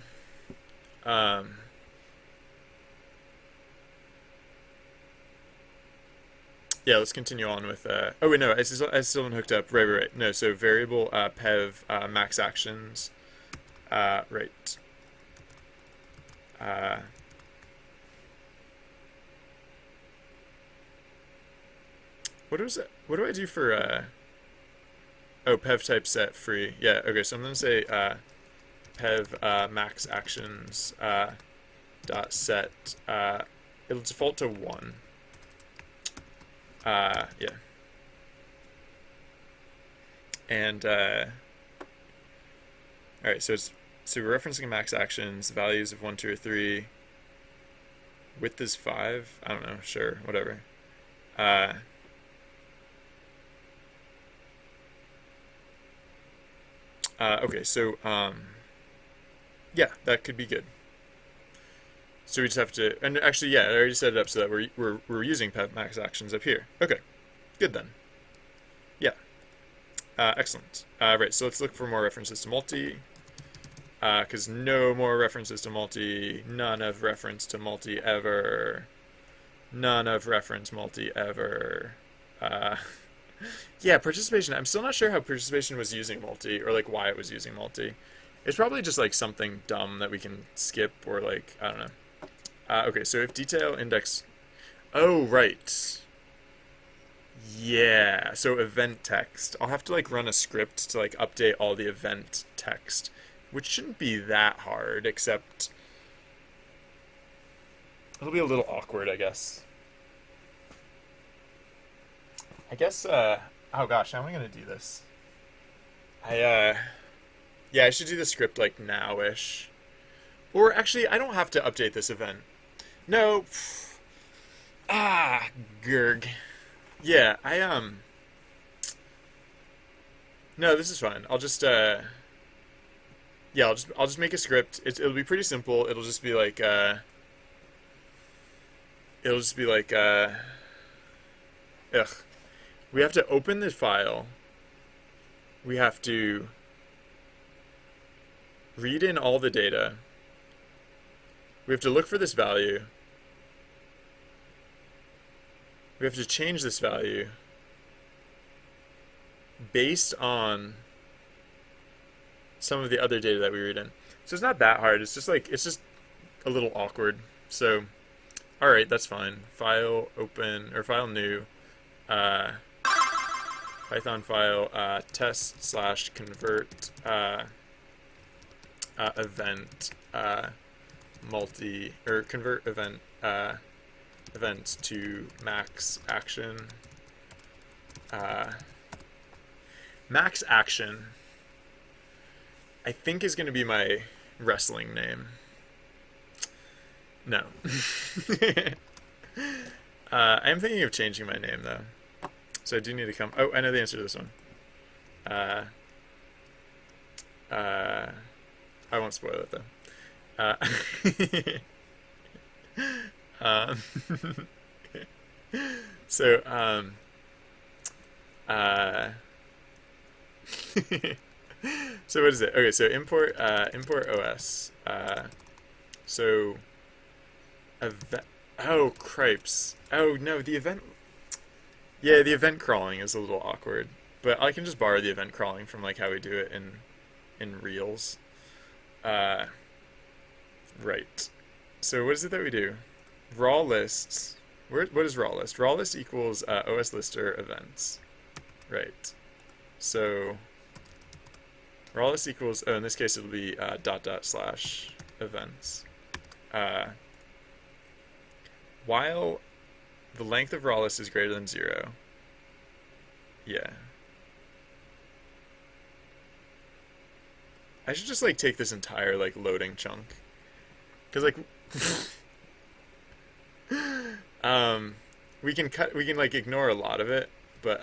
Yeah, let's continue on with. Oh wait, no, I still haven't hooked up. Right. No, so variable pev max actions. Right. What was it? What do I do for? Oh, pev type set free. Yeah. Okay, so I'm gonna say pev max actions dot set. It'll default to 1. Yeah. And all right, so we're referencing max actions, values of 1, 2, or 3. Width is 5. I don't know. Sure, whatever. Okay, so yeah, that could be good. So we just have to, and actually, yeah, I already set it up so that we're using pev max actions up here. Okay, good then. Yeah, excellent. Right, so let's look for more references to multi. Because no more references to multi. None of reference to multi ever. None of reference multi ever. Yeah, participation. I'm still not sure how participation was using multi or like why it was using multi. It's probably just like something dumb that we can skip or like, I don't know. Okay, so if detail index, oh, right. Yeah, so event text. I'll have to like run a script to like update all the event text, which shouldn't be that hard, except it'll be a little awkward, I guess. I guess, oh gosh, how am I gonna do this? Yeah, I should do the script like now-ish. Or actually, I don't have to update this event. No, ah, Gerg. Yeah, no, this is fine. Yeah, I'll just make a script. It'll be pretty simple. It'll just be like, ugh. We have to open the file. We have to read in all the data. We have to look for this value. We have to change this value based on some of the other data that we read in. So it's not that hard. It's just a little awkward. So, all right, that's fine. File open or file new, Python file test slash convert event multi or convert event event to max action. Max action, I think, is going to be my wrestling name. No. I am thinking of changing my name, though. So I do need to come... Oh, I know the answer to this one. I won't spoil it, though. So, so what is it? Okay, so import OS. So event. Oh, cripes. Oh no, the event. Yeah, the event crawling is a little awkward, but I can just borrow the event crawling from like how we do it in Reels. Right. So what is it that we do? Raw lists. What is raw list? Raw list equals OS lister events. Right. So raw list equals, oh, in this case it'll be dot dot slash events. While the length of raw list is greater than 0. Yeah. I should just like take this entire like loading chunk. Cause like we can like ignore a lot of it, but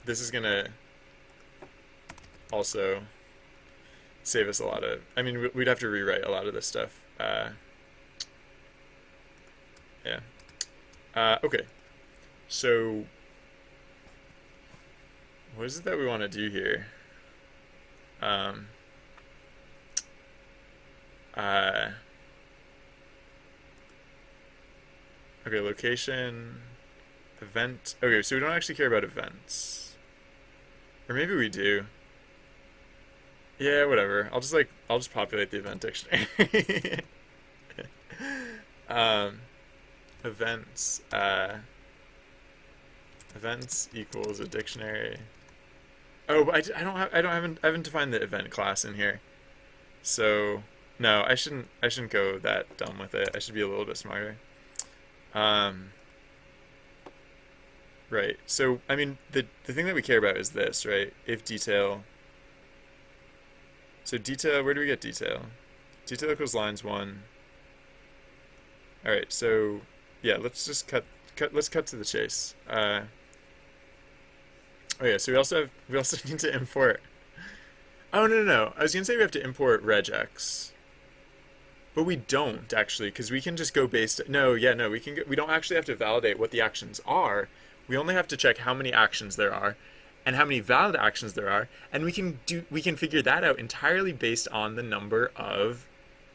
this is gonna also save us a lot of, I mean, we'd have to rewrite a lot of this stuff. Yeah. Okay. So what is it that we want to do here? Okay, location, event. Okay, so we don't actually care about events. Or maybe we do. Yeah, whatever. I'll just populate the event dictionary. Events, events equals a dictionary. Oh, but I haven't defined the event class in here. So, no, I shouldn't go that dumb with it. I should be a little bit smarter. Right. So, I mean, the thing that we care about is this, right? If detail. So detail, where do we get detail? Detail equals lines 1. All right. So, yeah, let's just let's cut to the chase. Oh yeah, so we also need to import. Oh no. I was gonna say we have to import regex. But we don't actually, because we can just go based. No, we don't actually have to validate what the actions are. We only have to check how many actions there are, and how many valid actions there are, and we can figure that out entirely based on the number of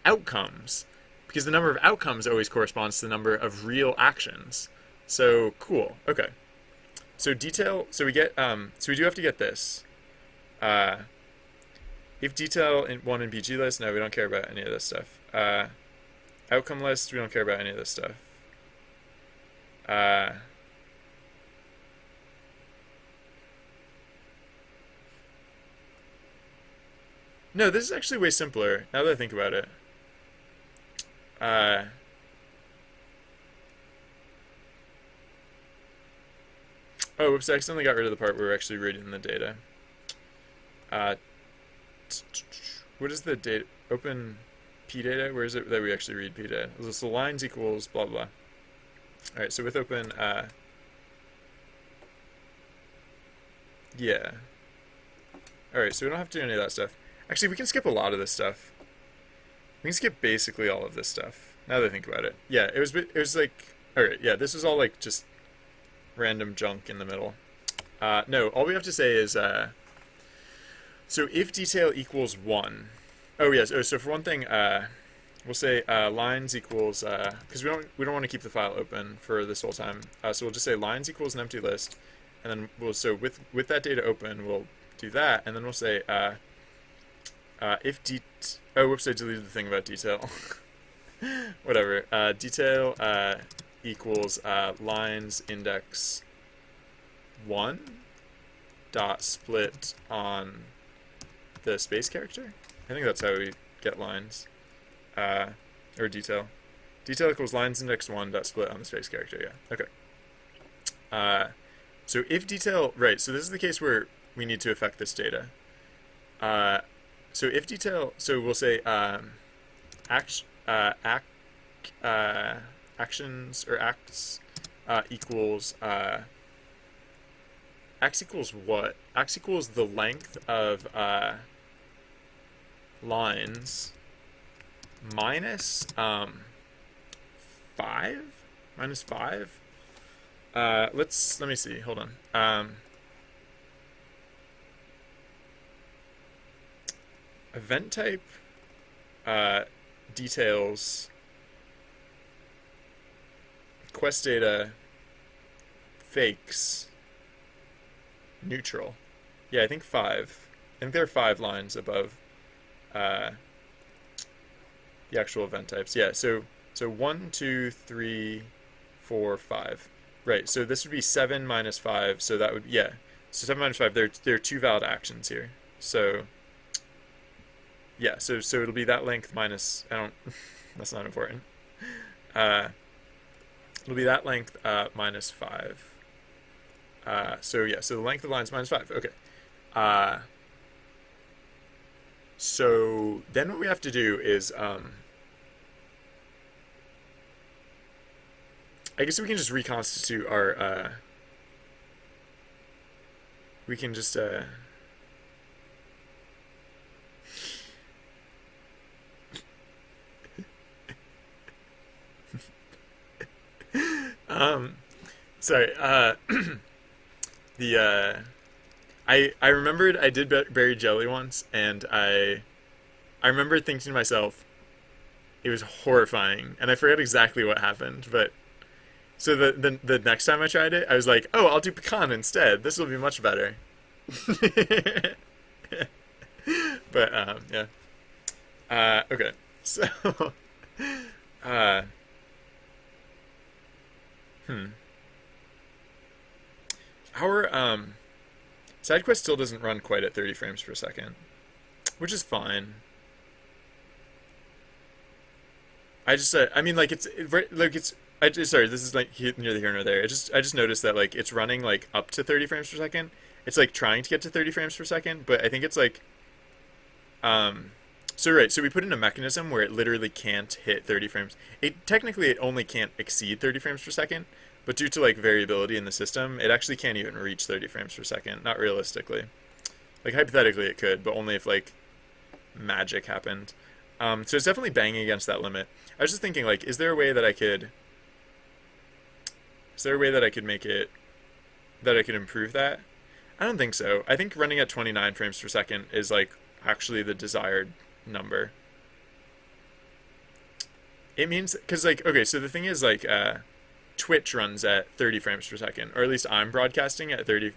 outcomes, because the number of outcomes always corresponds to the number of real actions. So cool. Okay. So detail. So we get. So we do have to get this. If if detail in one in PG list, no, we don't care about any of this stuff. Outcome list, we don't care about any of this stuff. No, this is actually way simpler now that I think about it. Uh, oh, whoops! I accidentally got rid of the part where we're actually reading the data. Uh, what is the data? Open p data. Where is it that we actually read p data? So lines equals blah blah. All right. So with open, yeah. All right. So we don't have to do any of that stuff. Actually, we can skip a lot of this stuff. We can skip basically all of this stuff. Now that I think about it, yeah, it was like, all right, yeah, this was all like just random junk in the middle. No, all we have to say is so if detail equals 1. Oh yes. Oh, so for one thing, we'll say lines equals because we don't want to keep the file open for this whole time. So we'll just say lines equals an empty list, and then with that data open, we'll do that, and then we'll say if oh whoops, I deleted the thing about detail. Whatever. Detail equals lines index 1 dot split on the space character. I think that's how we get lines. Or detail. Detail equals lines index 1 dot split on the space character. Yeah. Okay. So if detail, right, so this is the case where we need to affect this data. So if detail, so we'll say actions or acts equals x equals what? X equals the length of lines minus 5? Minus 5? Let me see. Hold on. Event type details quest data fakes neutral. Yeah, I think 5. I think there are 5 lines above the actual event types. Yeah, so 1, 2, 3, 4, 5. Right, so this would be 7 minus 5, so that would, yeah. So 7 minus 5, there are 2 valid actions here. So yeah, so it'll be that length minus, that's not important. It'll be that length minus 5. So yeah, so the length of the line is minus 5. Okay. So then what we have to do is, I guess we can just reconstitute our, we can just, sorry, I remembered I did berry jelly once, and I remember thinking to myself, it was horrifying, and I forget exactly what happened, but so the next time I tried it, I was like, oh, I'll do pecan instead. This will be much better. But yeah. Okay. So our side quest still doesn't run quite at 30 frames per second, which is fine. I mean, like sorry, this is like neither here nor there. I just noticed that like it's running like up to 30 frames per second. It's like trying to get to 30 frames per second, but I think it's like so right, so we put in a mechanism where it literally can't hit 30 frames. Technically it only can't exceed 30 frames per second, but due to like variability in the system, it actually can't even reach 30 frames per second, not realistically. Like hypothetically it could, but only if like magic happened. So it's definitely banging against that limit. I was just thinking, like, is there a way that I could make it, that I could improve that? I don't think so. I think running at 29 frames per second is like actually the desired number. It means, because like, okay, so the thing is like Twitch runs at 30 frames per second, or at least I'm broadcasting at 30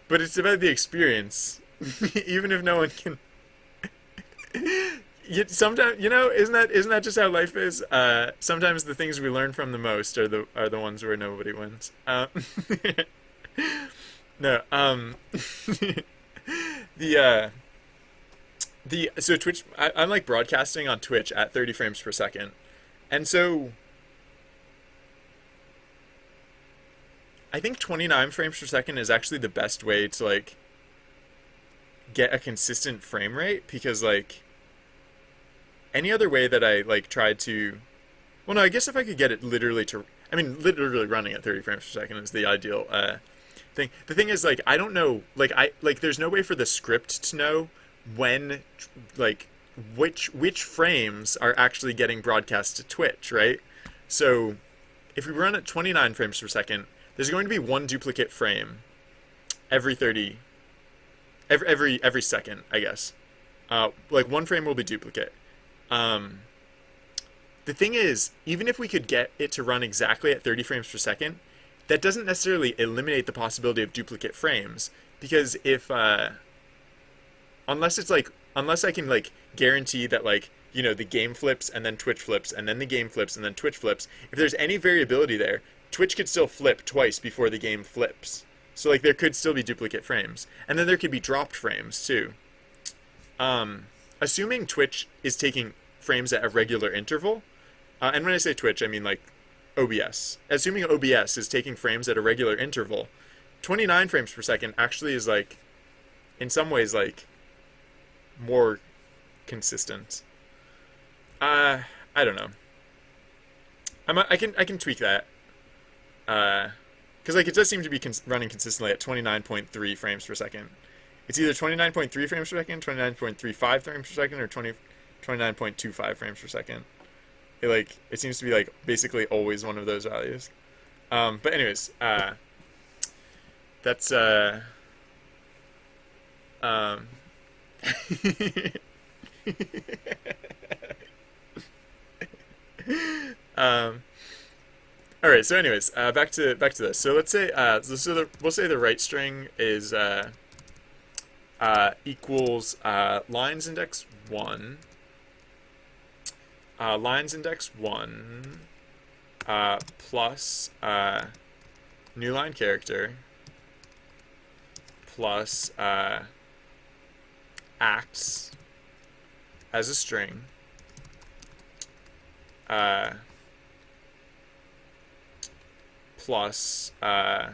but it's about the experience. Even if no one can. Sometimes, isn't that just how life is? Sometimes the things we learn from the most are the ones where nobody wins. No. The so Twitch. I'm like broadcasting on Twitch at 30 frames per second, and so I think 29 frames per second is actually the best way to like get a consistent frame rate, because like any other way that I like tried to, well, no, I guess if I could get it literally to, I mean, literally running at 30 frames per second is the ideal thing. The thing is, like, I don't know, there's no way for the script to know when, like, which frames are actually getting broadcast to Twitch, right? So if we run at 29 frames per second, there's going to be one duplicate frame every second, I guess. Like one frame will be duplicate. The thing is, even if we could get it to run exactly at 30 frames per second, that doesn't necessarily eliminate the possibility of duplicate frames, because if unless I can like guarantee that, like, the game flips and then Twitch flips and then the game flips and then Twitch flips, if there's any variability there, Twitch could still flip twice before the game flips. So like there could still be duplicate frames, and then there could be dropped frames too. Assuming Twitch is taking frames at a regular interval, and when I say Twitch, I mean like OBS. Assuming OBS is taking frames at a regular interval, 29 frames per second actually is like, in some ways, like more consistent. I don't know. I can tweak that. Because like it does seem to be running consistently at 29.3 frames per second. It's either 29.3 frames per second, 29.35 frames per second, or 29.25 frames per second. It seems to be like basically always one of those values. But anyways, that's all right. So anyways, back to this. So let's say we'll say the right string is equals lines index 1, lines index 1 plus new line character plus acts as a string plus a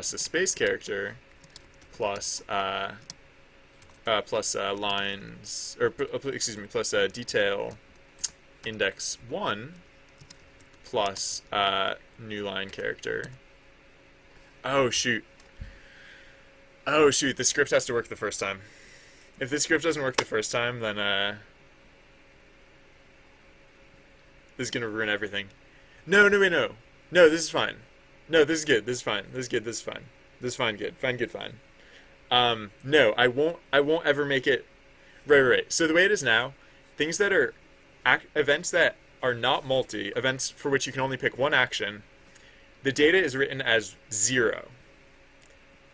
space character plus lines, or excuse me, plus detail index 1 plus new line character. Oh shoot, the script has to work the first time. If the script doesn't work the first time, then this is gonna ruin everything. No, this is fine. No, this is good. This is fine. This is good. This is fine. This is fine. Good. Fine. Good. Fine. No, I won't ever make it. Right. So the way it is now, things that are events that are not multi, events for which you can only pick one action, the data is written as 0,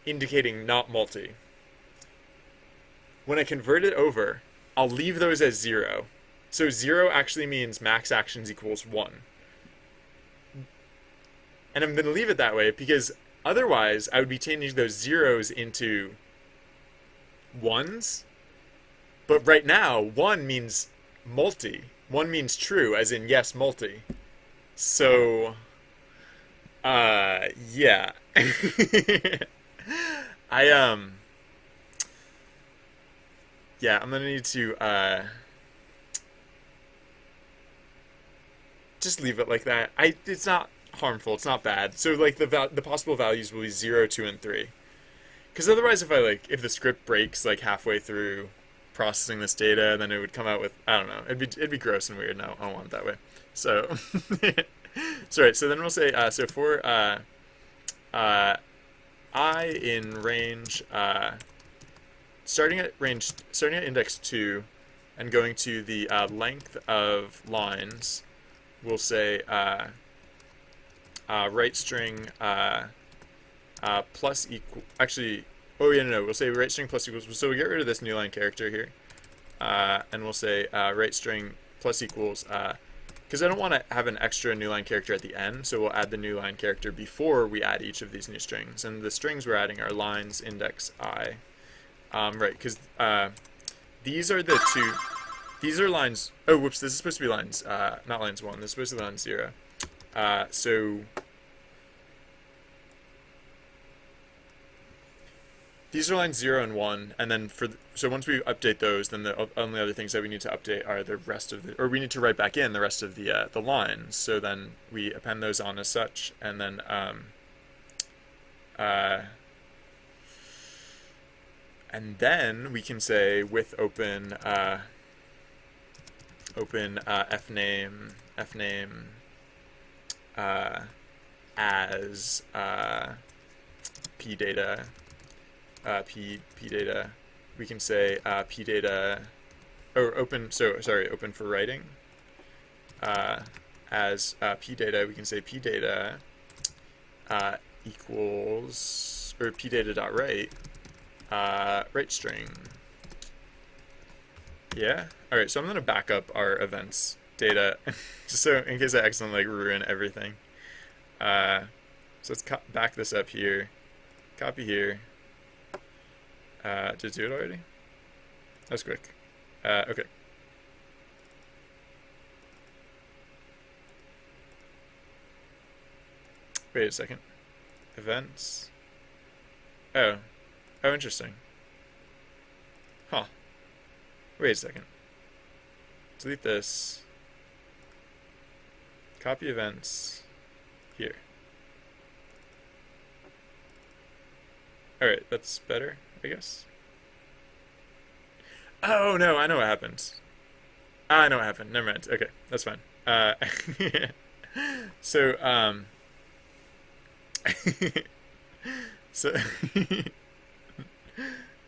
indicating not multi. When I convert it over, I'll leave those as 0. So 0 actually means max actions equals 1. And I'm going to leave it that way because otherwise I would be changing those zeros into 1s. But right now, 1 means multi. 1 means true, as in yes, multi. So, yeah. Yeah, I'm going to need to, just leave it like that. It's not harmful. It's not bad. So like the possible values will be 0, 2, and 3. Because otherwise, if the script breaks like halfway through processing this data, then it would come out with, I don't know. It'd be gross and weird. No, I don't want it that way. So, sorry. So then we'll say so for I in range starting at index 2 and going to the length of lines, we'll say right string plus equal, actually, oh yeah, no, we'll say right string plus equals, so we get rid of this new line character here, and we'll say right string plus equals, because I don't want to have an extra new line character at the end, so we'll add the new line character before we add each of these new strings, and the strings we're adding are lines index I, right, because these are the two, these are lines, oh whoops, this is supposed to be lines, not lines 1, this is supposed to be lines 0, so these are lines 0 and 1, and then so once we update those, then the only other things that we need to update are the rest of or we need to write back in the rest of the lines. So then we append those on as such, and then we can say with open fname as pdata. Pdata, we can say pdata, or open, so sorry, open for writing, as pdata, we can say pdata equals, or pdata.write, write string. Yeah? Alright, so I'm going to back up our events data, just so, in case I accidentally ruin everything. So let's back this up here, copy here. Did it do it already? That was quick. Okay. Wait a second. Events. Oh. Oh, interesting. Huh. Wait a second. Delete this. Copy events. Here. Alright, that's better, I guess. Oh, no, I know what happened. I know what happened. Never mind. Okay, that's fine. So, so,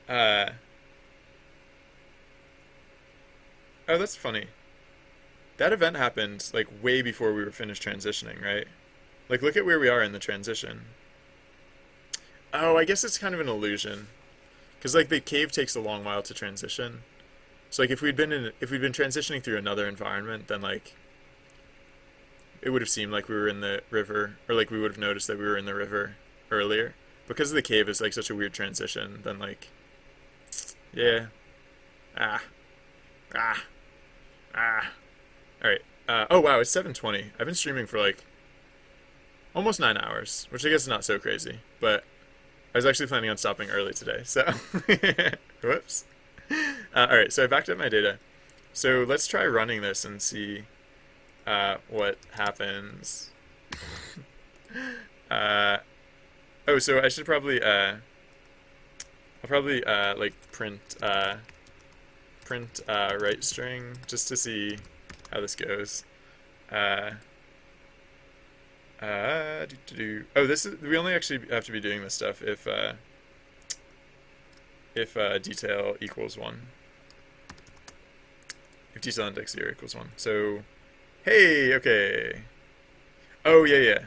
oh, that's funny. That event happened, like, way before we were finished transitioning, right? Like, look at where we are in the transition. Oh, I guess it's kind of an illusion. Because, like, the cave takes a long while to transition. So, like, if we'd been transitioning through another environment, then, like, it would have seemed like we were in the river, or, like, we would have noticed that we were in the river earlier. Because the cave is, like, such a weird transition, then, like, yeah. Alright. Oh, wow, it's 7:20. I've been streaming for, like, almost 9 hours, which I guess is not so crazy, but I was actually planning on stopping early today, so whoops. Alright, so I backed up my data. So let's try running this and see what happens. Oh, so I should probably, I'll probably, like, print write string, just to see how this goes. Oh, this is, we only actually have to be doing this stuff if detail equals 1. If detail index 0 equals 1. So, hey, okay. Oh, yeah.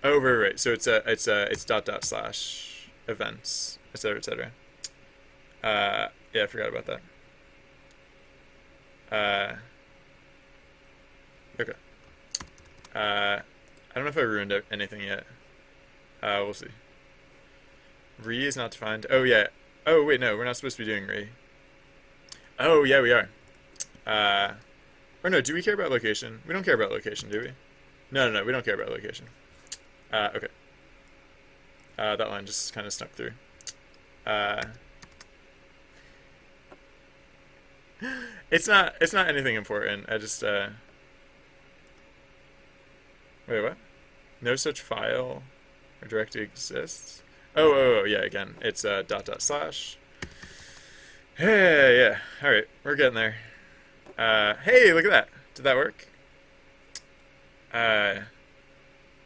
Oh, right. So it's .. events, etc., etc. Yeah, I forgot about that. Okay. I don't know if I ruined anything yet. We'll see. Re is not defined. Oh, yeah. Oh, wait, no, we're not supposed to be doing re. Oh, yeah, we are. Or no, do we care about location? We don't care about location, do we? No, we don't care about location. Okay. That line just kind of snuck through. It's not anything important. I just, wait, what? No such file or directory exists? Oh, yeah, again, it's .. Yeah, alright, we're getting there. Hey, look at that. Did that work?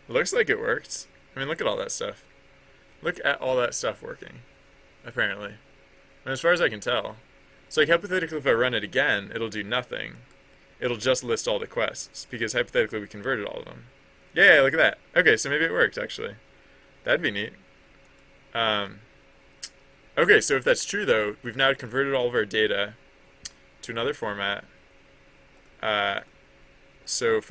Looks like it worked. I mean, look at all that stuff. Look at all that stuff working, apparently. And as far as I can tell. So, like, hypothetically, if I run it again, it'll do nothing. It'll just list all the quests, because hypothetically we converted all of them. Yeah, look at that. Okay, so maybe it worked, actually. That'd be neat. Um, okay, so if that's true though, we've now converted all of our data to another format. Uh, so for